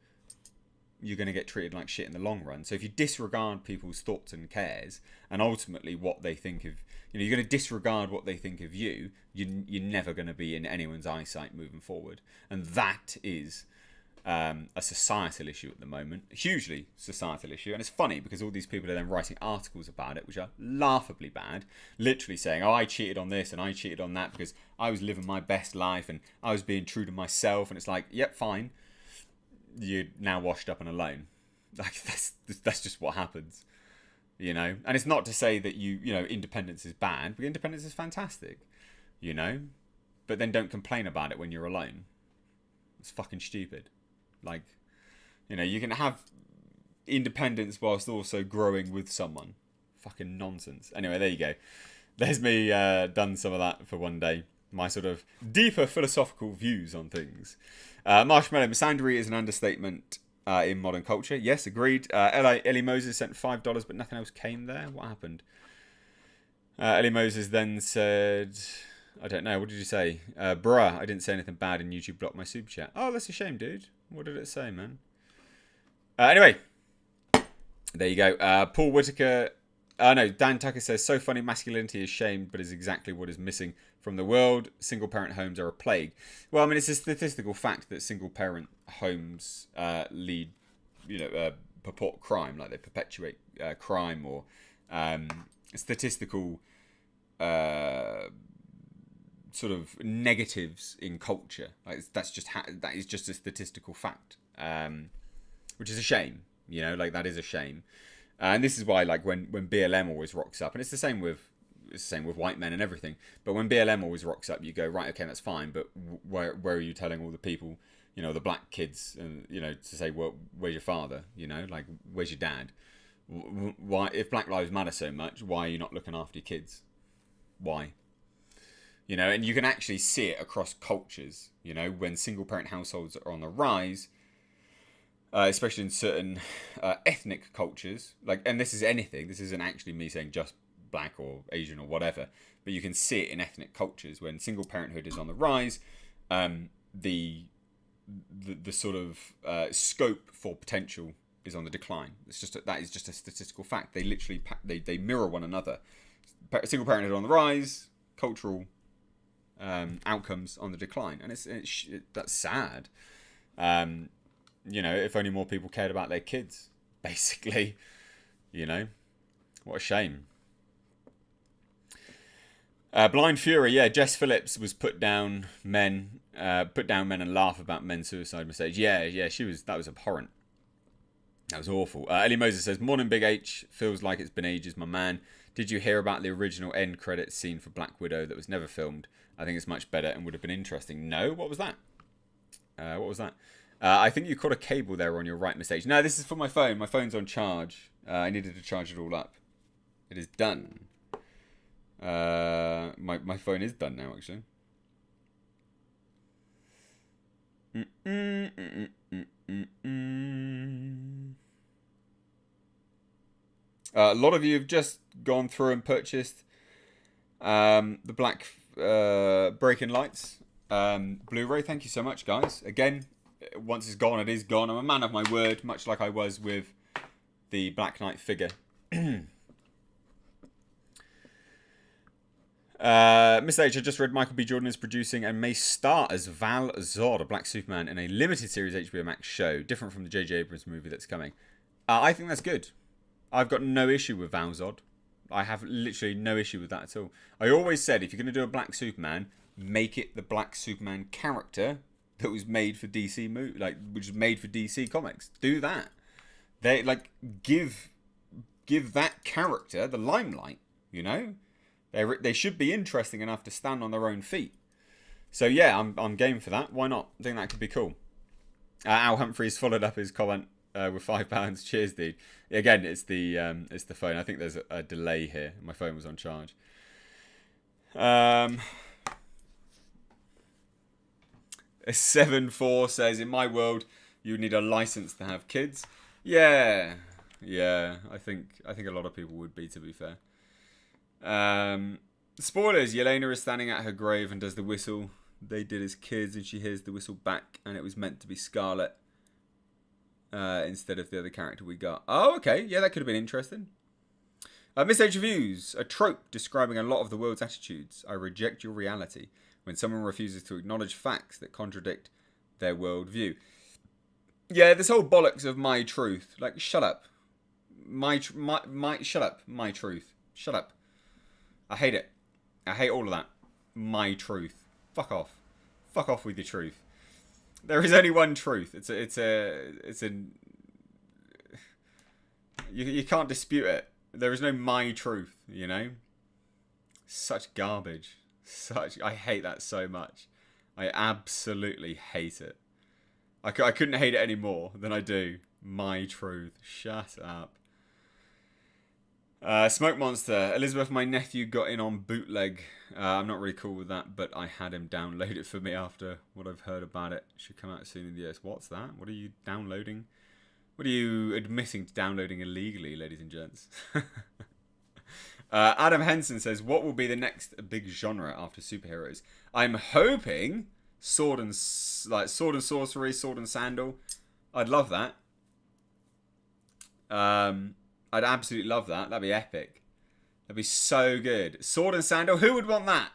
you're going to get treated like shit in the long run. So if you disregard people's thoughts and cares, and ultimately what they think of, you're going to disregard what they think of you, you're never going to be in anyone's eyesight moving forward. And that is a societal issue at the moment, a hugely societal issue. And it's funny, because all these people are then writing articles about it, which are laughably bad, literally saying, oh, I cheated on this and I cheated on that because I was living my best life and I was being true to myself. And it's like, yep, fine. You're now washed up and alone. Like, that's just what happens, And it's not to say that independence is bad, but independence is fantastic, But then don't complain about it when you're alone. It's fucking stupid. Like, you can have independence whilst also growing with someone. Fucking nonsense. Anyway, there you go. There's me done some of that for one day. My sort of deeper philosophical views on things. Marshmallow misandry is an understatement in modern culture. Yes, agreed. Ellie Moses sent $5, but nothing else came there. What happened? Ellie Moses then said, I don't know, what did you say? Bruh, I didn't say anything bad and YouTube blocked my super chat. Oh, that's a shame, dude. What did it say, man? Anyway, there you go. Paul Whitaker. No, Dan Tucker says, so funny, masculinity is shamed, but is exactly what is missing from the world. Single parent homes are a plague. Well, I mean, it's a statistical fact that single parent homes purport crime, like they perpetuate crime, or statistical sort of negatives in culture. Like, that is just a statistical fact, which is a shame. Like, that is a shame. And this is why, like, when BLM always rocks up, and it's the same with white men and everything. But when BLM always rocks up, you go, right, okay, that's fine. But where are you telling all the people, the black kids, and to say, well, where's your father? Like, where's your dad? Why, if Black Lives Matter so much, why are you not looking after your kids? Why? And you can actually see it across cultures. When single parent households are on the rise. Especially in certain ethnic cultures, and this is anything. This isn't actually me saying just black or Asian or whatever, but you can see it in ethnic cultures when single parenthood is on the rise. The sort of scope for potential is on the decline. That is just a statistical fact. They literally they mirror one another. Single parenthood on the rise, cultural outcomes on the decline, and that's sad. If only more people cared about their kids, basically. What a shame. Blind Fury, yeah. Jess Phillips was put down men and laugh about men's suicide mistakes. Yeah. That was abhorrent. That was awful. Ellie Moses says, "Morning, Big H. Feels like it's been ages, my man. Did you hear about the original end credits scene for Black Widow that was never filmed? I think it's much better and would have been interesting." No, what was that? I think you caught a cable there on your right mistake. No, this is for my phone. My phone's on charge. I needed to charge it all up. It is done. My phone is done now, actually. A lot of you have just gone through and purchased the Black Breaking Lights Blu-ray. Thank you so much, guys. Again, once it's gone, it is gone. I'm a man of my word, much like I was with the Black Knight figure. Mr. H, I just read Michael B. Jordan is producing and may star as Val Zod, a Black Superman, in a limited series HBO Max show, different from the J.J. Abrams movie that's coming. I think that's good. I've got no issue with Val Zod. I have literally no issue with that at all. I always said, if you're going to do a Black Superman, make it the Black Superman character that was made for DC which was made for DC Comics. Do that. They give that character the limelight. They should be interesting enough to stand on their own feet. So yeah, I'm game for that. Why not? I think that could be cool. Al Humphreys followed up his comment with £5. Cheers, dude. Again, it's the phone. I think there's a delay here. My phone was on charge. 7-4 says, "In my world, you need a license to have kids." Yeah. I think a lot of people would be, to be fair. Spoilers. Yelena is standing at her grave and does the whistle they did as kids, and she hears the whistle back, and it was meant to be Scarlet instead of the other character we got. Oh, okay. Yeah, that could have been interesting. Miss H Reviews, a trope describing a lot of the world's attitudes. I reject your reality. When someone refuses to acknowledge facts that contradict their worldview. Yeah, this whole bollocks of my truth. Like, shut up. Shut up. My truth. Shut up. I hate it. I hate all of that. My truth. Fuck off. Fuck off with your truth. There is only one truth. You can't dispute it. There is no my truth, Such garbage. I hate that so much. I absolutely hate it. I couldn't hate it any more than I do. My truth. Shut up. Smoke Monster. Elizabeth, my nephew got in on bootleg. I'm not really cool with that, but I had him download it for me after what I've heard about it. Should come out soon in the US. What's that? What are you downloading? What are you admitting to downloading illegally, ladies and gents? Adam Henson says, "What will be the next big genre after superheroes?" I'm hoping sword and sorcery, sword and sandal. I'd love that. I'd absolutely love that. That'd be epic. That'd be so good. Sword and sandal. Who would want that?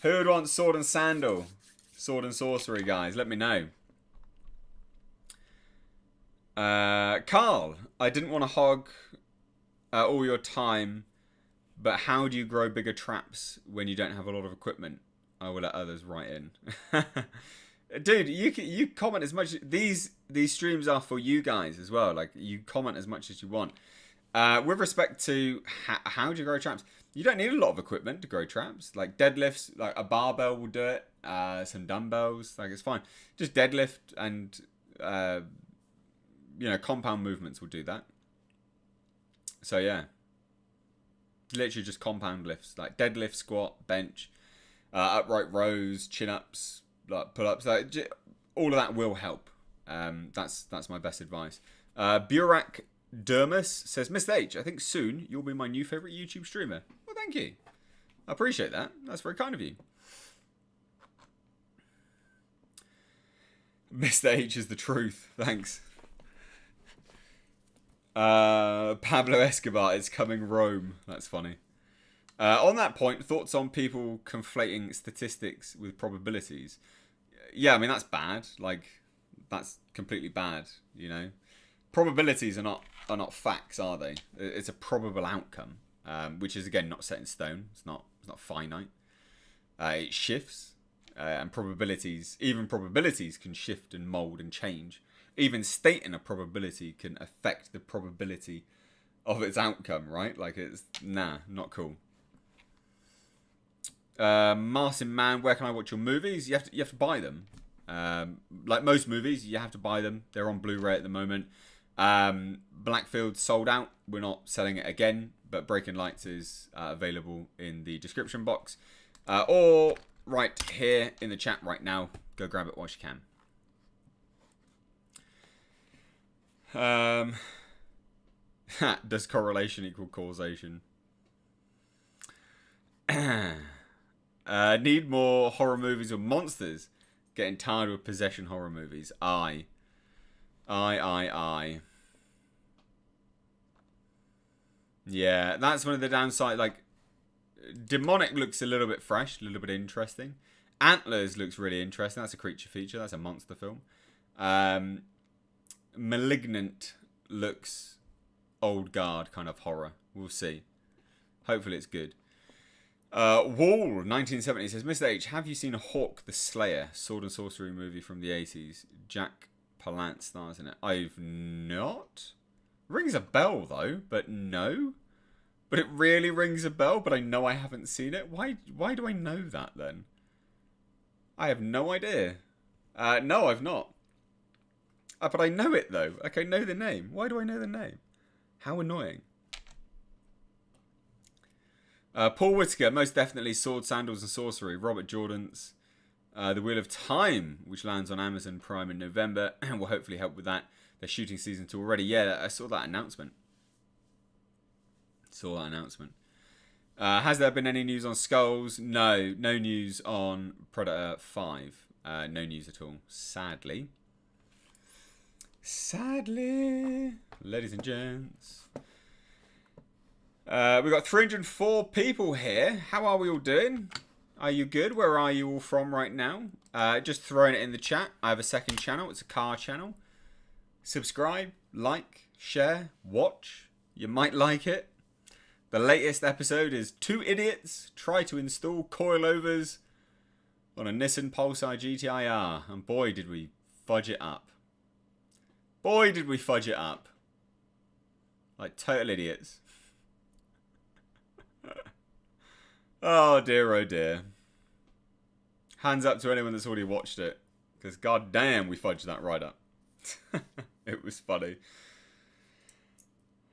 Who would want sword and sandal? Sword and sorcery, guys. Let me know. Carl, I didn't want to hog all your time, but how do you grow bigger traps when you don't have a lot of equipment? I will let others write in. Dude, you comment as much. These streams are for you guys as well. Like, you comment as much as you want. With respect to how do you grow traps, you don't need a lot of equipment to grow traps. Like deadlifts, like a barbell will do it. Some dumbbells, like, it's fine. Just deadlift and compound movements will do that. So yeah, literally just compound lifts, like deadlift, squat, bench, upright rows, chin ups, like pull ups. Like, all of that will help. That's my best advice. Burak Dermis says, "Mr. H, I think soon you'll be my new favorite YouTube streamer." Well, thank you. I appreciate that. That's very kind of you. Mr. H is the truth. Thanks. Pablo Escobar is coming Rome. That's funny. On that point, thoughts on people conflating statistics with probabilities? Yeah, I mean that's bad. Like that's completely bad. You know, probabilities are not facts, are they? It's a probable outcome, which is again not set in stone. It's not finite. It shifts, and even probabilities can shift and mold and change. Even stating a probability can affect the probability of its outcome, right? Like it's not cool. Martin Mann, where can I watch your movies? You have to buy them. Like most movies, you have to buy them. They're on Blu-ray at the moment. Blackfield sold out. We're not selling it again, but Breaking Lights is available in the description box. Or right here in the chat right now. Go grab it whilst you can. Does correlation equal causation? Need more horror movies with monsters. Getting tired with possession horror movies. Aye. Yeah, that's one of the downsides. Like, Demonic looks a little bit fresh, a little bit interesting. Antlers looks really interesting. That's a creature feature. That's a monster film. Malignant looks old guard kind of horror. We'll see. Hopefully it's good. Wall 1970 says, Mr. H, have you seen Hawk the Slayer, sword and sorcery movie from the 80s? Jack Palance stars in it. I've not. Rings a bell though, but no. But it really rings a bell, but I know I haven't seen it. Why do I know that then? I have no idea. No, I've not. But I know it though. Like I know the name. Why do I know the name? How annoying. Paul Whitaker, most definitely Sword, Sandals and Sorcery. Robert Jordan's The Wheel of Time, which lands on Amazon Prime in November and will hopefully help with that. They're shooting season 2 already. Yeah, I saw that announcement. Has there been any news on Skulls? No news on Predator 5. No news at all, sadly. Ladies and gents. We've got 304 people here. How are we all doing? Are you good? Where are you all from right now? Just throwing it in the chat. I have a second channel. It's a car channel. Subscribe, like, share, watch. You might like it. The latest episode is 2 idiots try to install coilovers on a Nissan Pulsar GTI-R. And boy, did we fudge it up. Like total idiots. Oh dear. Hands up to anyone that's already watched it. Because goddamn, we fudged that right up. It was funny.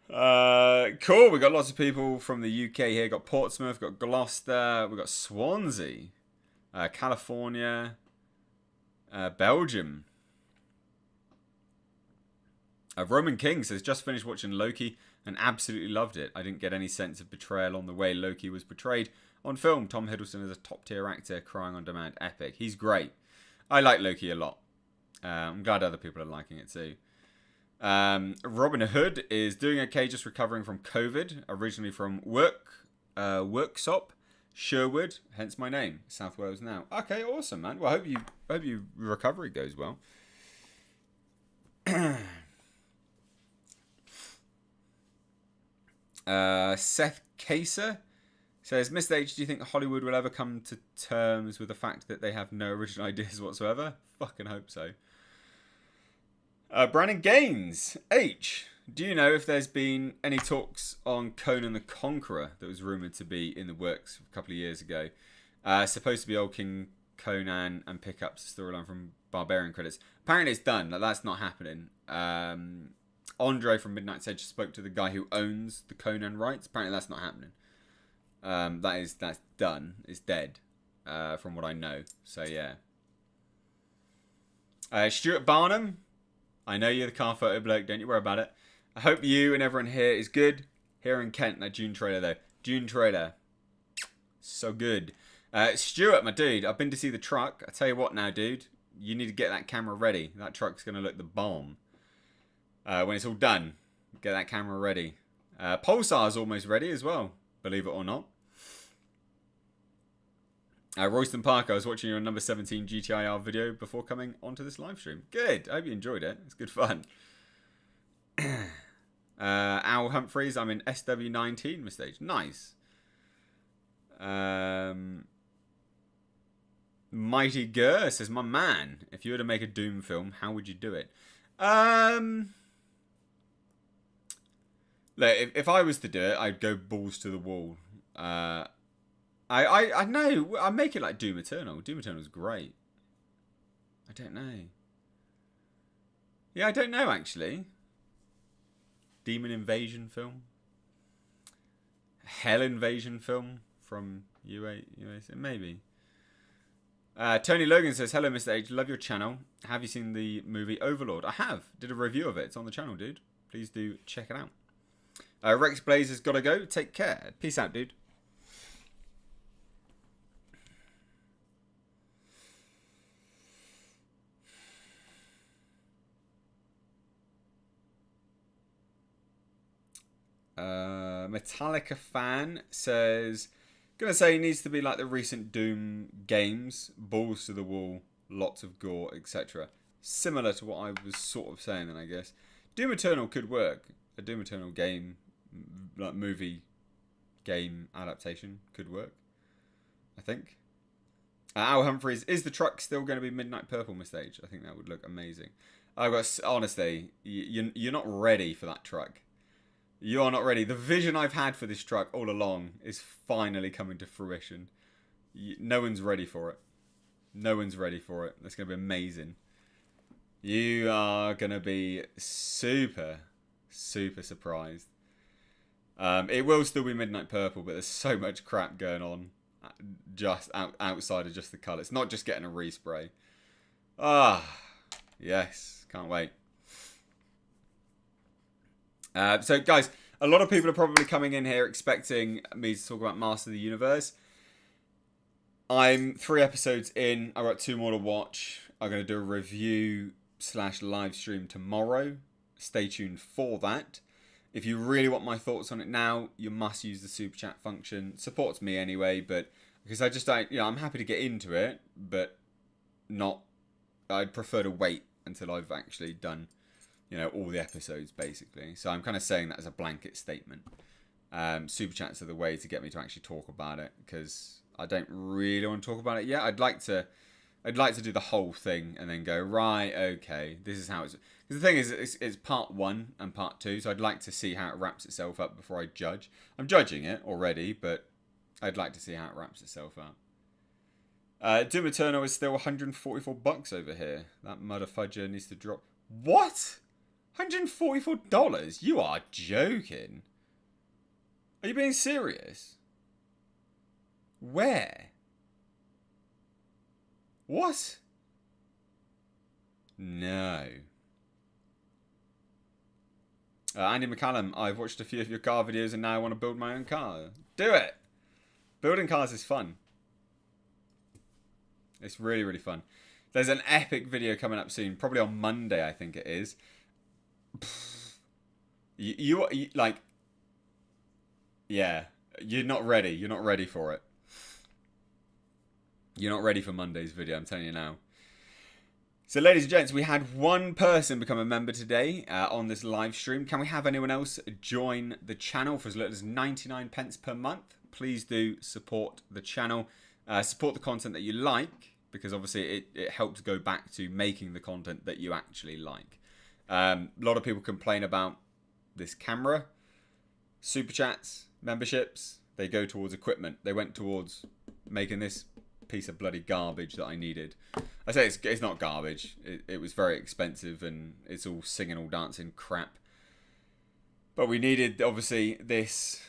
Cool, we got lots of people from the UK here. Got Portsmouth, got Gloucester, we got Swansea, California, Belgium. Roman King says, just finished watching Loki and absolutely loved it. I didn't get any sense of betrayal on the way Loki was portrayed on film. Tom Hiddleston is a top tier actor, crying on demand epic. He's great. I like Loki a lot. I'm glad other people are liking it too. Robin Hood is doing okay, just recovering from COVID, originally from Worksop, Sherwood, hence my name, South Wales now. Okay, awesome, man. Well, I hope your recovery goes well. Seth Kaser says, Mr. H, do you think Hollywood will ever come to terms with the fact that they have no original ideas whatsoever? Fucking hope so. Brandon Gaines, H, do you know if there's been any talks on Conan the Conqueror that was rumoured to be in the works a couple of years ago? Supposed to be Old King Conan and pick up the storyline from Barbarian credits. Apparently it's done. That's not happening. Andre from Midnight's Edge spoke to the guy who owns the Conan rights. Apparently that's not happening. That's done. It's dead, from what I know. So yeah. Stuart Barnum, I know you're the car photo bloke. Don't you worry about it. I hope you and everyone here is good. Here in Kent, that June trailer though. June trailer, so good. Stuart, my dude, I've been to see the truck. I tell you what, now, dude, you need to get that camera ready. That truck's gonna look the bomb. When it's all done, Get that camera ready. Pulsar's almost ready as well, believe it or not. Royston Parker, I was watching your number 17 GTIR video before coming onto this live stream. Good. I hope you enjoyed it. It's good fun. Al Humphreys, I'm in SW19 mistake. Nice. Mighty Gur says, my man, if you were to make a Doom film, how would you do it? Look, if I was to do it, I'd go balls to the wall. I know. I make it like Doom Eternal. Doom Eternal's great. I don't know. Yeah, I don't know actually. Demon Invasion film. Hell Invasion film from U8 USA. Maybe. Tony Logan says, hello Mr. H, love your channel. Have you seen the movie Overlord? I have. Did a review of it. It's on the channel, dude. Please do check it out. Rex Blaze has got to go. Take care. Peace out, dude. Metallica fan says, gonna say it needs to be like the recent Doom games, balls to the wall, lots of gore, etc. Similar to what I was sort of saying then, I guess. Doom Eternal could work. A Doom Eternal game, like movie game adaptation could work, I think. Al Humphreys, is the truck still going to be Midnight Purple Mistage? I think that would look amazing. Honestly, you're not ready for that truck. You are not ready. The vision I've had for this truck all along is finally coming to fruition. No one's ready for it. No one's ready for it. That's going to be amazing. You are going to be super, super surprised. It will still be Midnight Purple, but there's so much crap going on just outside of just the colour. It's not just getting a respray. Yes. Can't wait. So, guys, a lot of people are probably coming in here expecting me to talk about Master of the Universe. I'm 3 episodes in. I've got 2 more to watch. I'm going to do a review / live stream tomorrow. Stay tuned for that. If you really want my thoughts on it now, you must use the super chat function. Supports me anyway, but because I just don't, I'm happy to get into it, but not. I'd prefer to wait until I've actually done all the episodes, basically. So I'm kind of saying that as a blanket statement. Super chats are the way to get me to actually talk about it, because I don't really want to talk about it yet. I'd like to do the whole thing and then go, right, okay, this is how it's... Because the thing is, it's part 1 and part 2, so I'd like to see how it wraps itself up before I judge. I'm judging it already, but I'd like to see how it wraps itself up. Doom Eternal is still $144 over here. That mother fudger needs to drop... What? $144? You are joking. Are you being serious? Where? What? No. Andy McCallum, I've watched a few of your car videos and now I want to build my own car. Do it! Building cars is fun. It's really, really fun. There's an epic video coming up soon, probably on Monday, I think it is. You like, yeah, you're not ready. You're not ready for it. You're not ready for Monday's video, I'm telling you now. So, ladies and gents, we had 1 person become a member today on this live stream. Can we have anyone else join the channel for as little as 99 pence per month? Please do support the channel. Support the content that you like, because obviously it helps go back to making the content that you actually like. A lot of people complain about this camera. Super chats, memberships, they go towards equipment. They went towards making this piece of bloody garbage that I needed. I say it's not garbage. It was very expensive and it's all singing, all dancing crap. But we needed, obviously, this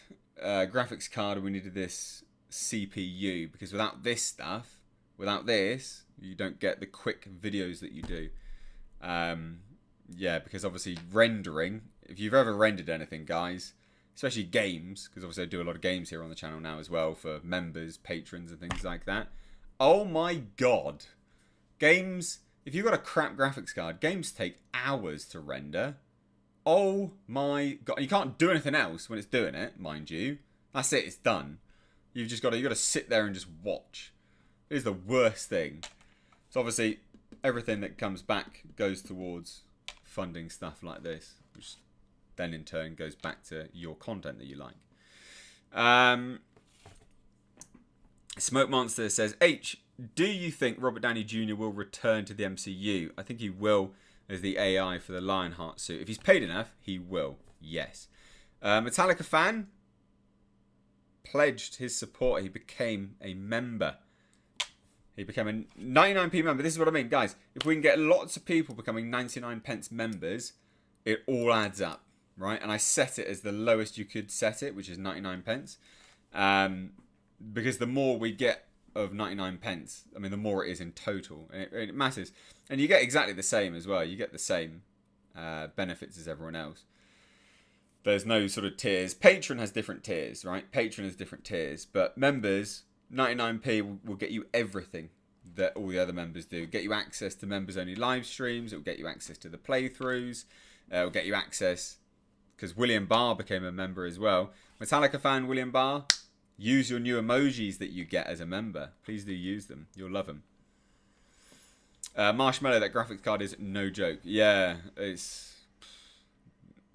graphics card, and we needed this CPU, because without this stuff, without this, you don't get the quick videos that you do. Yeah, because obviously rendering, if you've ever rendered anything, guys, especially games, because obviously I do a lot of games here on the channel now as well for members, patrons and things like that. Oh my god. Games, if you've got a crap graphics card, games take hours to render. Oh my god! You can't do anything else when it's doing it, mind you. That's it. It's done. You've got to sit there and just watch. It is the worst thing. So obviously, everything that comes back goes towards funding stuff like this, which then in turn goes back to your content that you like. Smoke Monster says, H, do you think Robert Downey Jr. will return to the MCU? I think he will as the AI for the Lionheart suit. If he's paid enough, he will. Yes. Metallica fan pledged his support. He became a member. He became a 99p member. This is what I mean, guys. If we can get lots of people becoming 99 pence members, it all adds up, right? And I set it as the lowest you could set it, which is 99 pence. Because the more we get of 99 pence, I mean, the more it is in total. And it matters. And you get exactly the same as well. You get the same benefits as everyone else. There's no sort of tiers. Patreon has different tiers, right? Patreon has different tiers. But members, 99p will get you everything that all the other members do. Get you access to members-only live streams. It will get you access to the playthroughs. It will get you access... Because William Barr became a member as well. Metallica fan William Barr, use your new emojis that you get as a member. Please do use them. You'll love them. Marshmallow, that graphics card is no joke. Yeah, it's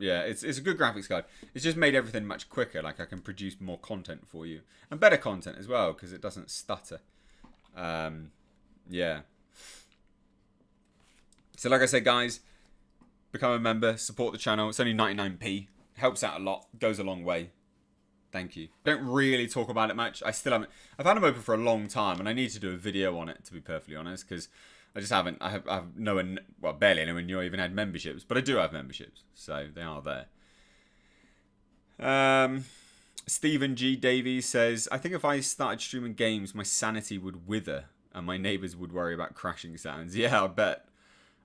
a good graphics card. It's just made everything much quicker. Like I can produce more content for you. And better content as well, because it doesn't stutter. Yeah. So like I said, guys, become a member, support the channel. It's only 99p. Helps out a lot. Goes a long way. Thank you. Don't really talk about it much. I still haven't... I've had them open for a long time, and I need to do a video on it, to be perfectly honest, because I just haven't... I have no one... Well, barely anyone knew I even had memberships, but I do have memberships, so they are there. Stephen G. Davies says, I think if I started streaming games, my sanity would wither, and my neighbours would worry about crashing sounds. Yeah, I bet.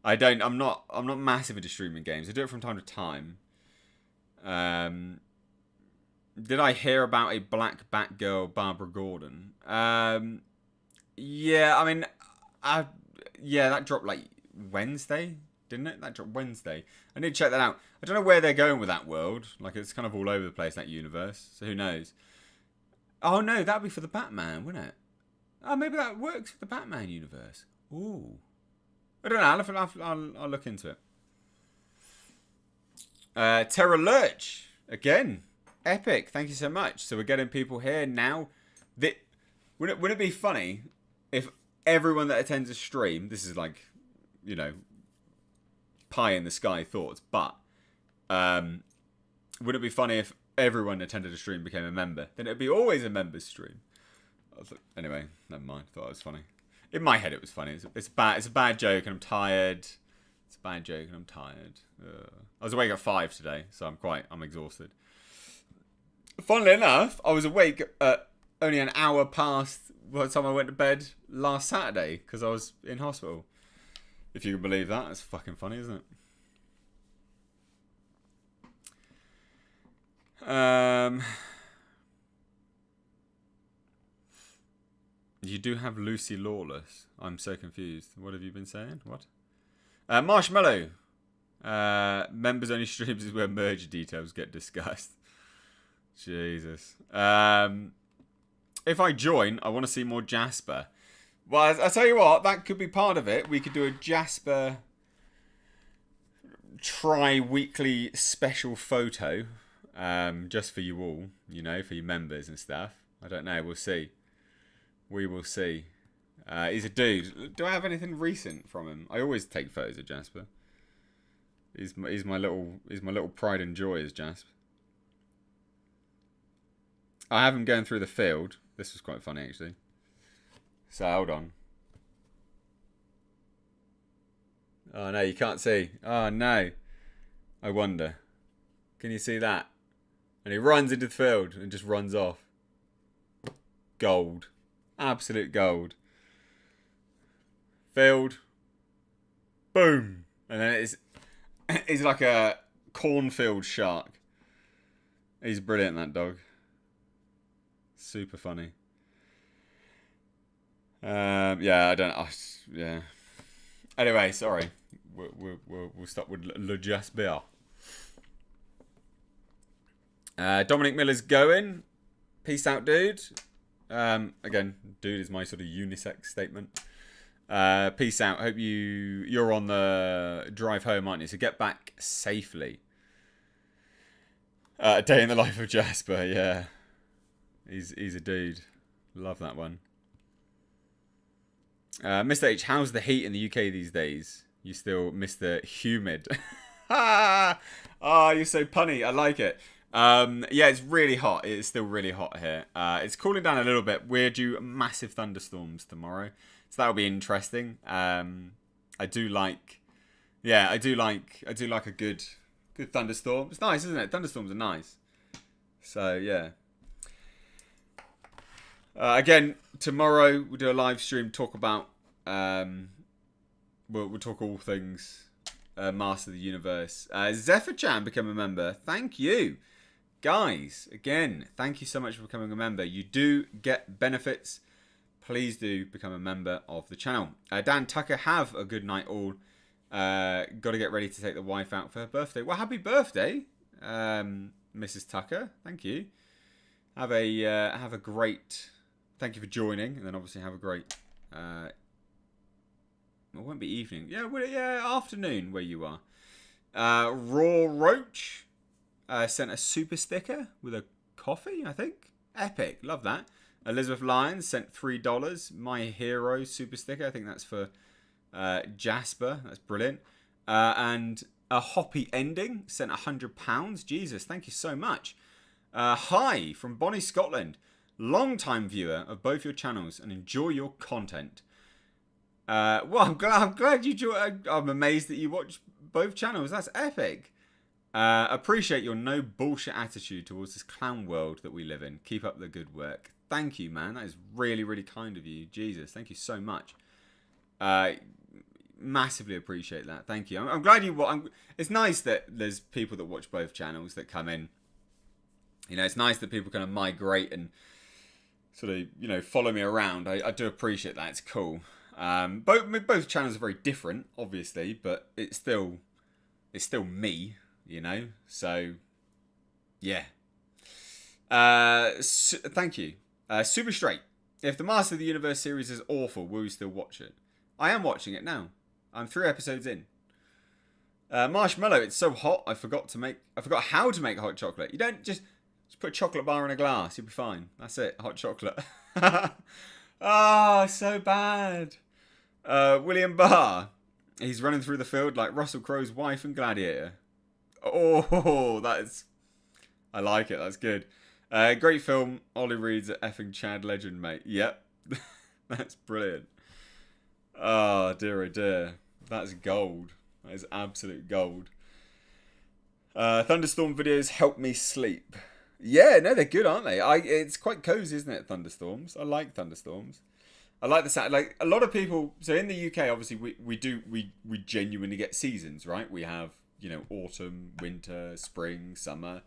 I'm not massive into streaming games. I do it from time to time. Did I hear about a black Batgirl, Barbara Gordon? Yeah, I mean, that dropped like Wednesday, didn't it? That dropped Wednesday. I need to check that out. I don't know where they're going with that world. Like, it's kind of all over the place, that universe. So who knows? Oh no, that'd be for the Batman, wouldn't it? Oh, maybe that works for the Batman universe. Ooh. I don't know. I'll look into it. Terra Lurch. Again. Epic. Thank you so much. So we're getting people here now. Wouldn't it be funny if everyone that attends a stream, this is like, you know, pie in the sky thoughts, but wouldn't it be funny if everyone attended a stream became a member? Then it'd be always a member's stream. Anyway, never mind. Thought it was funny. In my head, it was funny. It's a bad joke, and I'm tired. It's a bad joke, and I'm tired. I was awake at 5 today, so I'm exhausted. Funnily enough, I was awake only an hour past by the time I went to bed last Saturday because I was in hospital. If you can believe that, it's fucking funny, isn't it? You do have Lucy Lawless. I'm so confused. What have you been saying? What? Marshmallow. Members only streams is where merger details get discussed. Jesus. If I join, I want to see more Jasper. Well, I tell you what, that could be part of it. We could do a Jasper tri-weekly special photo, just for you all, you know, for your members and stuff. I don't know. We'll see. We will see. He's a dude. Do I have anything recent from him? I always take photos of Jasper. He's my little pride and joy, is Jasper. I have him going through the field. This was quite funny, actually. So, hold on. Oh, no, you can't see. Oh, no. I wonder. Can you see that? And he runs into the field and just runs off. Gold. Absolute gold. Field. Boom. And then he's like a cornfield shark. He's brilliant, that dog. Super funny. Yeah, I don't. Yeah. Anyway, sorry. We'll stop with Le Jasper. Dominic Miller's going. Peace out, dude. Again, dude is my sort of unisex statement. Peace out. Hope you're on the drive home, aren't you? So get back safely. A day in the life of Jasper. Yeah, he's a dude. Love that one. Mr. H, how's the heat in the UK these days? You still Mr. Humid. Oh, you're so punny. I like it. Yeah, it's really hot. It's still really hot here. It's cooling down a little bit. We're due massive thunderstorms tomorrow, so that'll be interesting. I do like a good thunderstorm. It's nice, isn't it? Thunderstorms are nice. So yeah. Again, tomorrow we'll do a live stream. Talk about we'll talk all things Master of the Universe. Zephyr Chan become a member. Thank you. Guys, again, thank you so much for becoming a member. You do get benefits. Please do become a member of the channel. Dan Tucker, have a good night all. Got to get ready to take the wife out for her birthday. Well, happy birthday, Mrs. Tucker. Thank you. Have a great... Thank you for joining. And then obviously have a great... it won't be evening. Yeah, afternoon where you are. Raw Roach sent a super sticker with a coffee, I think. Epic. Love that. Elizabeth Lyons sent $3. My Hero super sticker. I think that's for Jasper. That's brilliant. And a Hoppy Ending sent £100. Jesus, thank you so much. Hi from Bonnie, Scotland. Long-time viewer of both your channels and enjoy your content. Well, I'm glad you joined. I'm amazed that you watch both channels. That's epic. Appreciate your no bullshit attitude towards this clown world that we live in. Keep up the good work. Thank you, man. That is really, really kind of you. Jesus, thank you so much. Massively appreciate that. Thank you. I'm glad you. It's nice that there's people that watch both channels that come in. You know, it's nice that people kind of migrate and sort of, you know, follow me around. I do appreciate that. It's cool. Both channels are very different, obviously, but it's still me, you know. So, yeah. Thank you. Super Straight. If the Master of the Universe series is awful, will you still watch it? I am watching it now. I'm 3 episodes in. Marshmallow, it's so hot. I forgot how to make hot chocolate. You don't just put a chocolate bar in a glass. You'll be fine. That's it. Hot chocolate. Oh, so bad. William Barr. He's running through the field like Russell Crowe's wife in Gladiator. Oh, I like it. That's good. Great film. Ollie Reed's an effing Chad legend, mate. Yep. That's brilliant. Oh, dear, oh, dear. That's gold. That is absolute gold. Thunderstorm videos help me sleep. Yeah, no, they're good, aren't they? It's quite cozy, isn't it, thunderstorms? I like thunderstorms. I like the sound. Like, a lot of people... So in the UK, obviously, we genuinely get seasons, right? We have, you know, autumn, winter, spring, summer.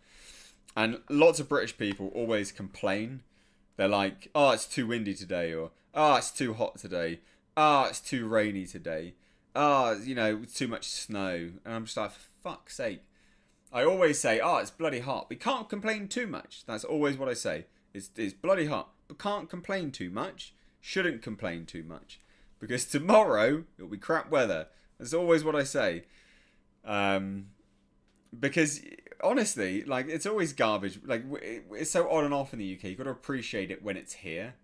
And lots of British people always complain. They're like, oh, it's too windy today. Or, oh, it's too hot today. Oh, it's too rainy today. Oh, you know, it's too much snow. And I'm just like, for fuck's sake. I always say, oh, it's bloody hot. We can't complain too much. That's always what I say. It's bloody hot. But can't complain too much. Shouldn't complain too much. Because tomorrow, it'll be crap weather. That's always what I say. Because, honestly, like, it's always garbage. Like, it's so on and off in the UK. You've got to appreciate it when it's here.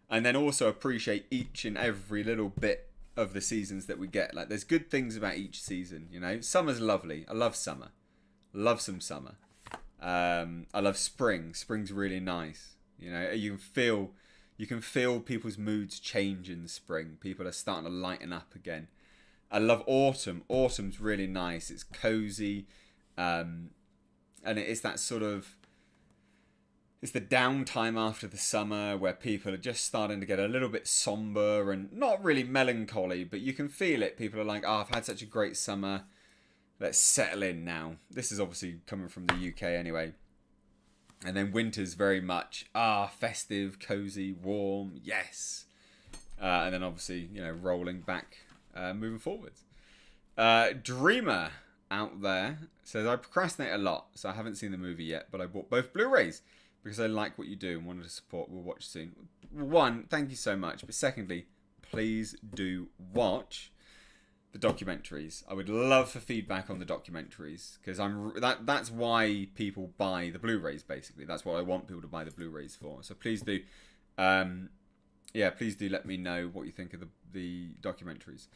And then also appreciate each and every little bit of the seasons that we get. Like, there's good things about each season, you know. Summer's lovely. I love summer. Love some summer. I love spring. Spring's really nice. You know, you can feel people's moods change in the spring. People are starting to lighten up again. I love autumn. Autumn's really nice. It's cozy. And it's that sort of... It's the downtime after the summer where people are just starting to get a little bit somber and not really melancholy, but you can feel it. People are like, oh, I've had such a great summer. Let's settle in now. This is obviously coming from the UK anyway. And then winter's very much, festive, cozy, warm, yes. And then obviously, you know, rolling back, moving forwards. Dreamer. out there says, I procrastinate a lot, so I haven't seen the movie yet, but I bought both Blu-rays because I like what you do and wanted to support. We'll watch soon. One, thank you so much. But secondly, please do watch the documentaries. I would love for feedback on the documentaries because that's why people buy the Blu-rays. Basically, that's what I want people to buy the Blu-rays for. So please do, please do let me know what you think of the documentaries.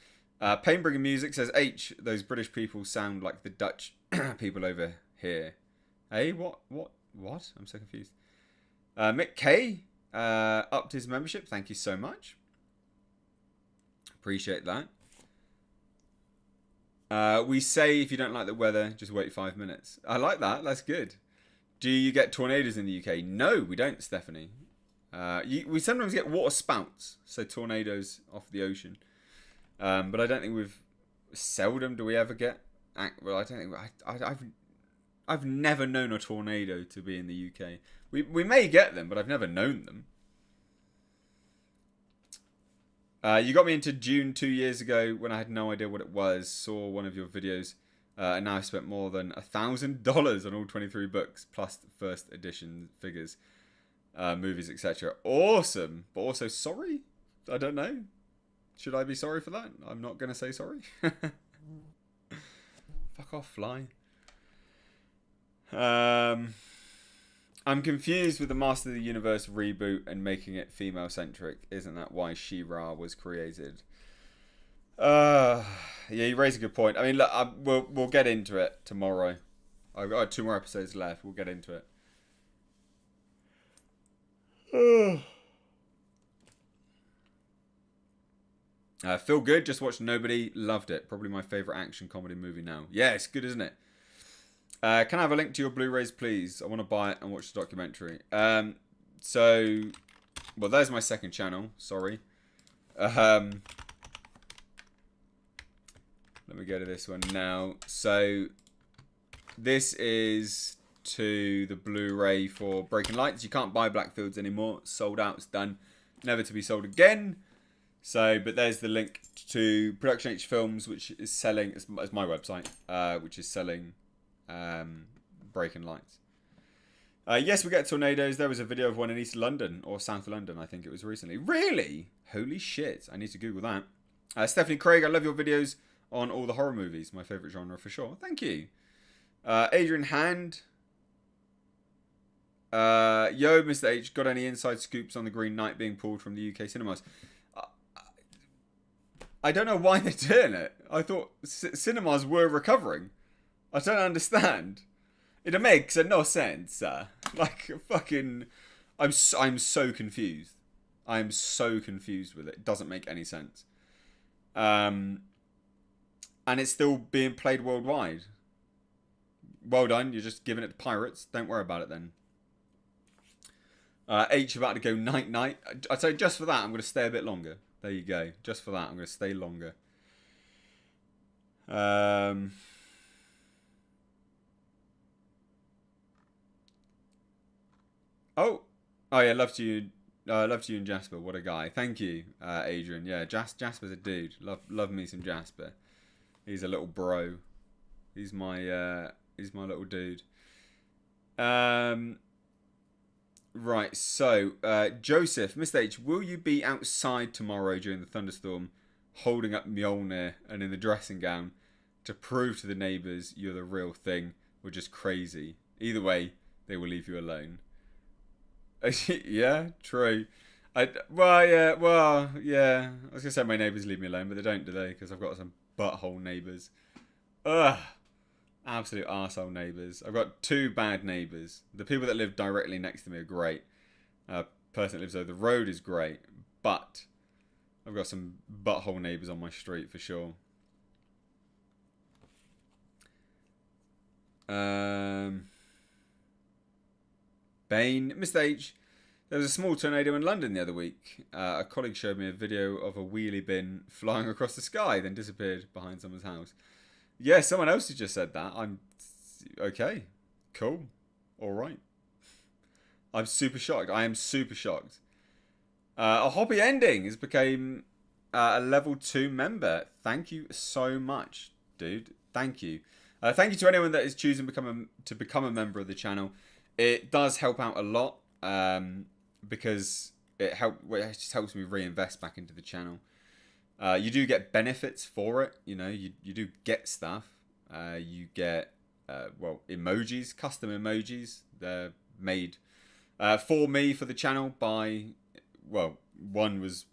Painbringer Music says, H, those British people sound like the Dutch people over here. Hey, what? I'm so confused. Mick K upped his membership. Thank you so much. Appreciate that. We say if you don't like the weather, just wait 5 minutes. I like that. That's good. Do you get tornadoes in the UK? No, we don't, Stephanie. We sometimes get water spouts, so tornadoes off the ocean. But I don't think seldom do we ever get. Well, I don't think I've never known a tornado to be in the UK. We may get them, but I've never known them. You got me into Dune 2 years ago when I had no idea what it was. Saw one of your videos, and now I've spent more than $1,000 on all 23 books plus the first edition figures, movies, etc. Awesome, but also sorry. I don't know. Should I be sorry for that? I'm not gonna say sorry. Fuck off, fly. I'm confused with the Master of the Universe reboot and making it female-centric. Isn't that why She-Ra was created? Yeah, you raise a good point. I mean, look, we'll get into it tomorrow. I've got 2 more episodes left. We'll get into it. Feel Good, just watched Nobody, loved it. Probably my favourite action comedy movie now. Yeah, it's good, isn't it? Can I have a link to your Blu-rays, please? I want to buy it and watch the documentary. Well, there's my second channel. Sorry. Let me go to this one now. So, this is to the Blu-ray for Breaking Lights. You can't buy Blackfields anymore. Sold out. It's done. Never to be sold again. So, but there's the link to Production H Films, which is selling, it's my website, which is selling Breaking Lights. Yes, we get tornadoes. There was a video of one in East London, or South London, I think it was recently. Really? Holy shit. I need to Google that. Stephanie Craig, I love your videos on all the horror movies. My favourite genre for sure. Thank you. Adrian Hand. Yo, Mr. H, got any inside scoops on the Green Knight being pulled from the UK cinemas? I don't know why they're doing it. I thought cinemas were recovering. I don't understand. It makes no sense. Like fucking, I'm so confused. I'm so confused with it. It doesn't make any sense. And it's still being played worldwide. Well done. You're just giving it to pirates. Don't worry about it then. H about to go night night. I'd say just for that, I'm going to stay a bit longer. There you go. Just for that, I'm going to stay longer. Oh yeah, love you and Jasper. What a guy. Thank you, Adrian. Yeah, Jasper's a dude. Love me some Jasper. He's a little bro. He's my little dude. Right, so Joseph, Mr. H, will you be outside tomorrow during the thunderstorm, holding up Mjolnir and in the dressing gown to prove to the neighbours you're the real thing, or just crazy? Either way, they will leave you alone. Yeah, true. Yeah. I was gonna say my neighbours leave me alone, but they don't, do they? Because I've got some butthole neighbours. Ugh. Absolute arsehole neighbours. I've got 2 bad neighbours. The people that live directly next to me are great. Person that lives over the road is great. But I've got some butthole neighbours on my street for sure. Bane. Mr. H, there was a small tornado in London the other week. A colleague showed me a video of a wheelie bin flying across the sky, then disappeared behind someone's house. Yeah, someone else has just said that. I'm okay. Cool. All right. I'm super shocked. I am super shocked. A hobby ending has became a level 2 member. Thank you so much, dude. Thank you. Thank you to anyone that is choosing to become a member of the channel. It does help out a lot because it just helps me reinvest back into the channel. You do get benefits for it. You know, you do get stuff. You get emojis, custom emojis. They're made for me for the channel by one was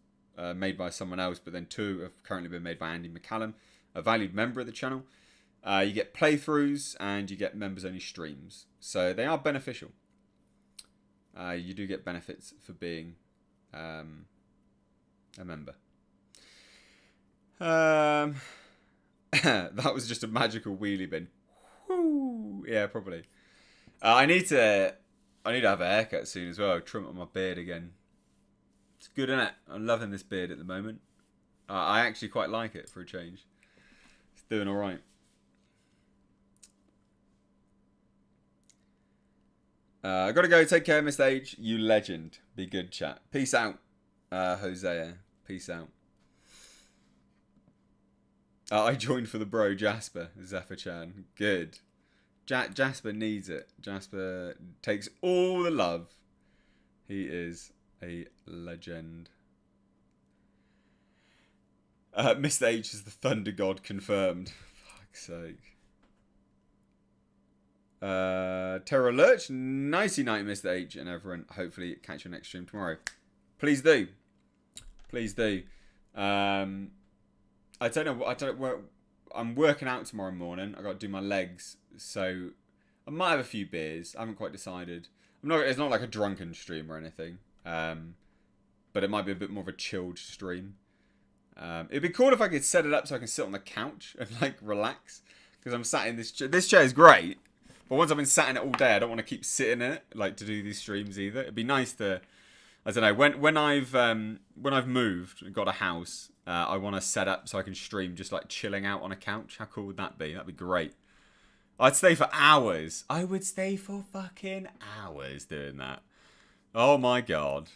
made by someone else, but then two have currently been made by Andy McCallum, a valued member of the channel. You get playthroughs and you get members only streams, so they are beneficial. You do get benefits for being a member. That was just a magical wheelie bin. Woo! Yeah, probably. I need to have a haircut soon as well. Trim up my beard again. It's good, isn't it? I'm loving this beard at the moment. I actually quite like it for a change. It's doing all right. I gotta go. Take care, Mr. H. You legend. Be good, chat. Peace out, Hosea. Peace out. I joined for the bro Jasper, Zephyr-chan. Good. Jasper needs it. Jasper takes all the love. He is a legend. Mr. H is the Thunder God confirmed. Fuck's sake. Terror Lurch, nicey night, Mr. H, and everyone. Hopefully, catch your next stream tomorrow. Please do. Please do. I don't know. I'm working out tomorrow morning. I got to do my legs, so I might have a few beers. I haven't quite decided. It's not like a drunken stream or anything, but it might be a bit more of a chilled stream. It'd be cool if I could set it up so I can sit on the couch and like relax, because I'm sat in this chair. This chair is great, but once I've been sat in it all day, I don't want to keep sitting in it like to do these streams either. It'd be nice to, I don't know, when I've moved and got a house, I want to set up so I can stream just like chilling out on a couch. How cool would that be? That'd be great. I'd stay for hours. I would stay for fucking hours doing that. Oh my god.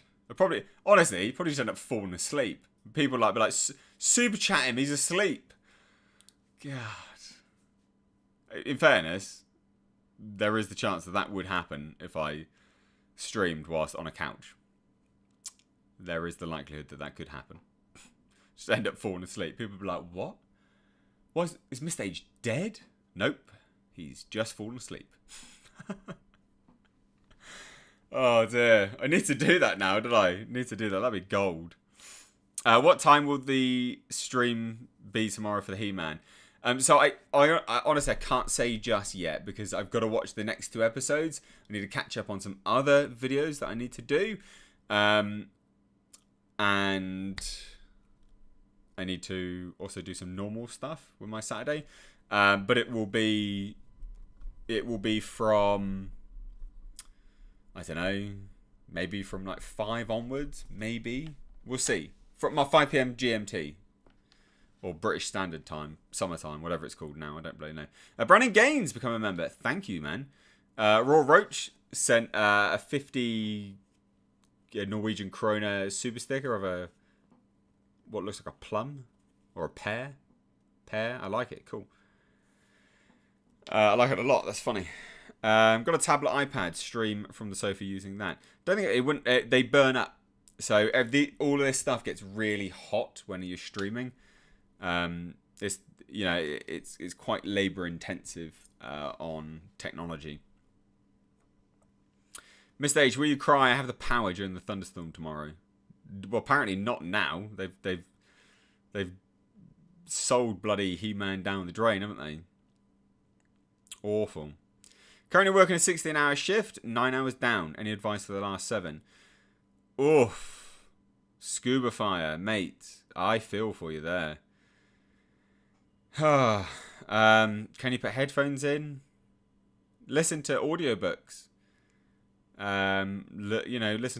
Honestly, you probably just end up falling asleep. People be like, super chat him, he's asleep. God. In fairness, there is the chance that would happen if I streamed whilst on a couch. There is the likelihood that could happen. Just end up falling asleep. People be like, what? Is Mr. H dead? Nope. He's just fallen asleep. Oh dear. I need to do that now, don't I? Need to do that. That'd be gold. What time will the stream be tomorrow for the He-Man? So I honestly I can't say just yet because I've got to watch the next 2 episodes. I need to catch up on some other videos that I need to do. And I need to also do some normal stuff with my Saturday. But it will be from, I don't know, maybe from like 5 onwards, maybe. We'll see. From my 5 p.m. GMT. Or British Standard Time. Summertime, whatever it's called now. I don't really know. Brandon Gaines become a member. Thank you, man. Raw Roach sent a 50 Norwegian krona super sticker of what looks like a plum. Or a pear. I like it. Cool. I like it a lot. That's funny. Got a tablet iPad. Stream from the sofa using that. Don't think it wouldn't. They burn up. So all of this stuff gets really hot when you're streaming. It's quite labor intensive on technology. Mr. H, will you cry? I have the power during the thunderstorm tomorrow. Well, apparently not now. They've sold bloody He-Man down the drain, haven't they? Awful. Currently working a 16-hour shift, 9 hours down. Any advice for the last 7? Oof. Scuba fire, mate. I feel for you there. Can you put headphones in? Listen to audiobooks. Listen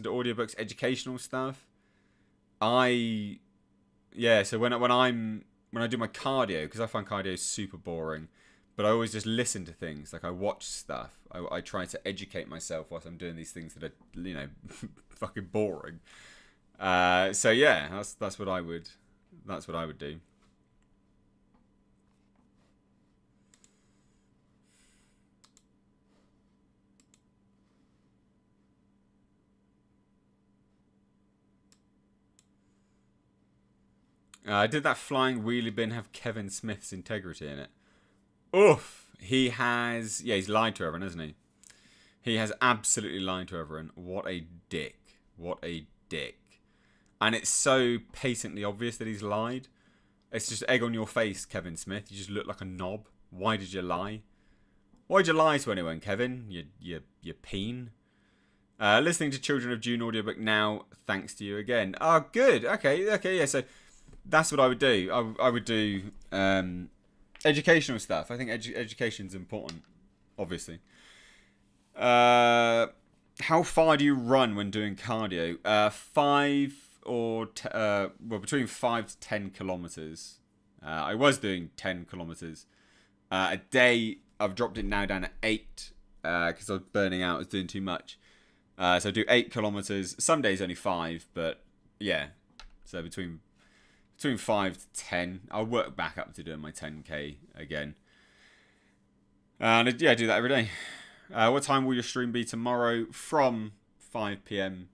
to audiobooks, educational stuff. So when I do my cardio, because I find cardio super boring, but I always just listen to things. Like I watch stuff. I try to educate myself whilst I'm doing these things that are, fucking boring. That's what I would. That's what I would do. Did that flying wheelie bin have Kevin Smith's integrity in it? Oof. He has... Yeah, he's lied to everyone, hasn't he? He has absolutely lied to everyone. What a dick. What a dick. And it's so patently obvious that he's lied. It's just egg on your face, Kevin Smith. You just look like a knob. Why did you lie? Why'd you lie to anyone, Kevin? You peen. Listening to Children of Dune audiobook now, thanks to you again. Oh, good. Okay, yeah. So that's what I would do. I would do educational stuff. I think education's important, obviously. How far do you run when doing cardio? Between 5 to 10 kilometers. I was doing 10 kilometers a day. I've dropped it now down to 8 because I was burning out. I was doing too much. So I do 8 kilometers. Some days only 5, but yeah. So between 5 to 10. I'll work back up to doing my 10k again. And yeah, I do that every day. What time will your stream be tomorrow? From 5 p.m.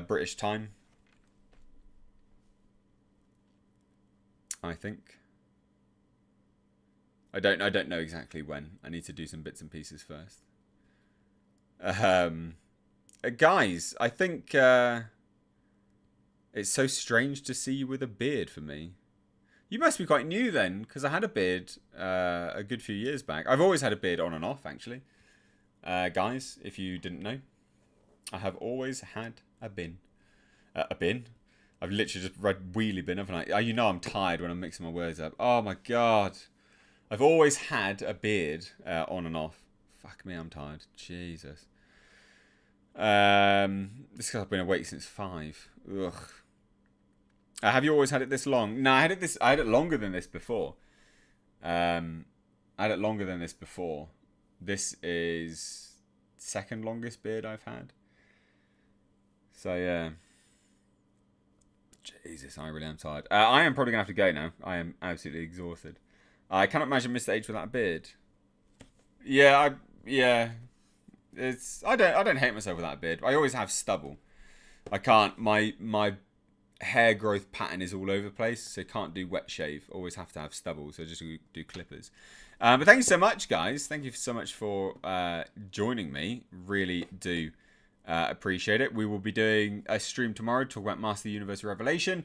British time, I think. I don't know exactly when. I need to do some bits and pieces first. Guys, I think it's so strange to see you with a beard for me. You must be quite new then, because I had a beard a good few years back. I've always had a beard on and off, actually. Guys, if you didn't know, I have always had a bin. A bin? I've literally just read wheelie bin, haven't I? You know I'm tired when I'm mixing my words up. Oh my god. I've always had a beard on and off. Fuck me, I'm tired. Jesus. This because I've been awake since 5. Ugh. Have you always had it this long? No, I had it longer than this before. This is second longest beard I've had. So yeah. Jesus, I really am tired. I am probably gonna have to go now. I am absolutely exhausted. I cannot imagine Mr. H without a beard. Yeah, It's I don't hate myself without a beard. I always have stubble. I can't. My hair growth pattern is all over the place, so can't do wet shave. Always have to have stubble, so just do clippers. But thank you so much, guys. Thank you so much for joining me. Really do appreciate it. We will be doing a stream tomorrow to talk about Master of the Universe Revelation,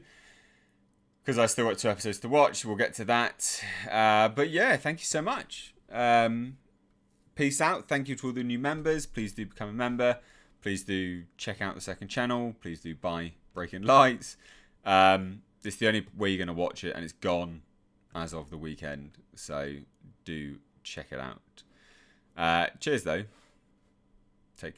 because I still got 2 episodes to watch. We'll get to that. But yeah, thank you so much. Peace out. Thank you to all the new members. Please do become a member. Please do check out the second channel. Please do buy Breaking Lights. It's the only way you're going to watch it, and it's gone as of the weekend. So do check it out. Cheers, though.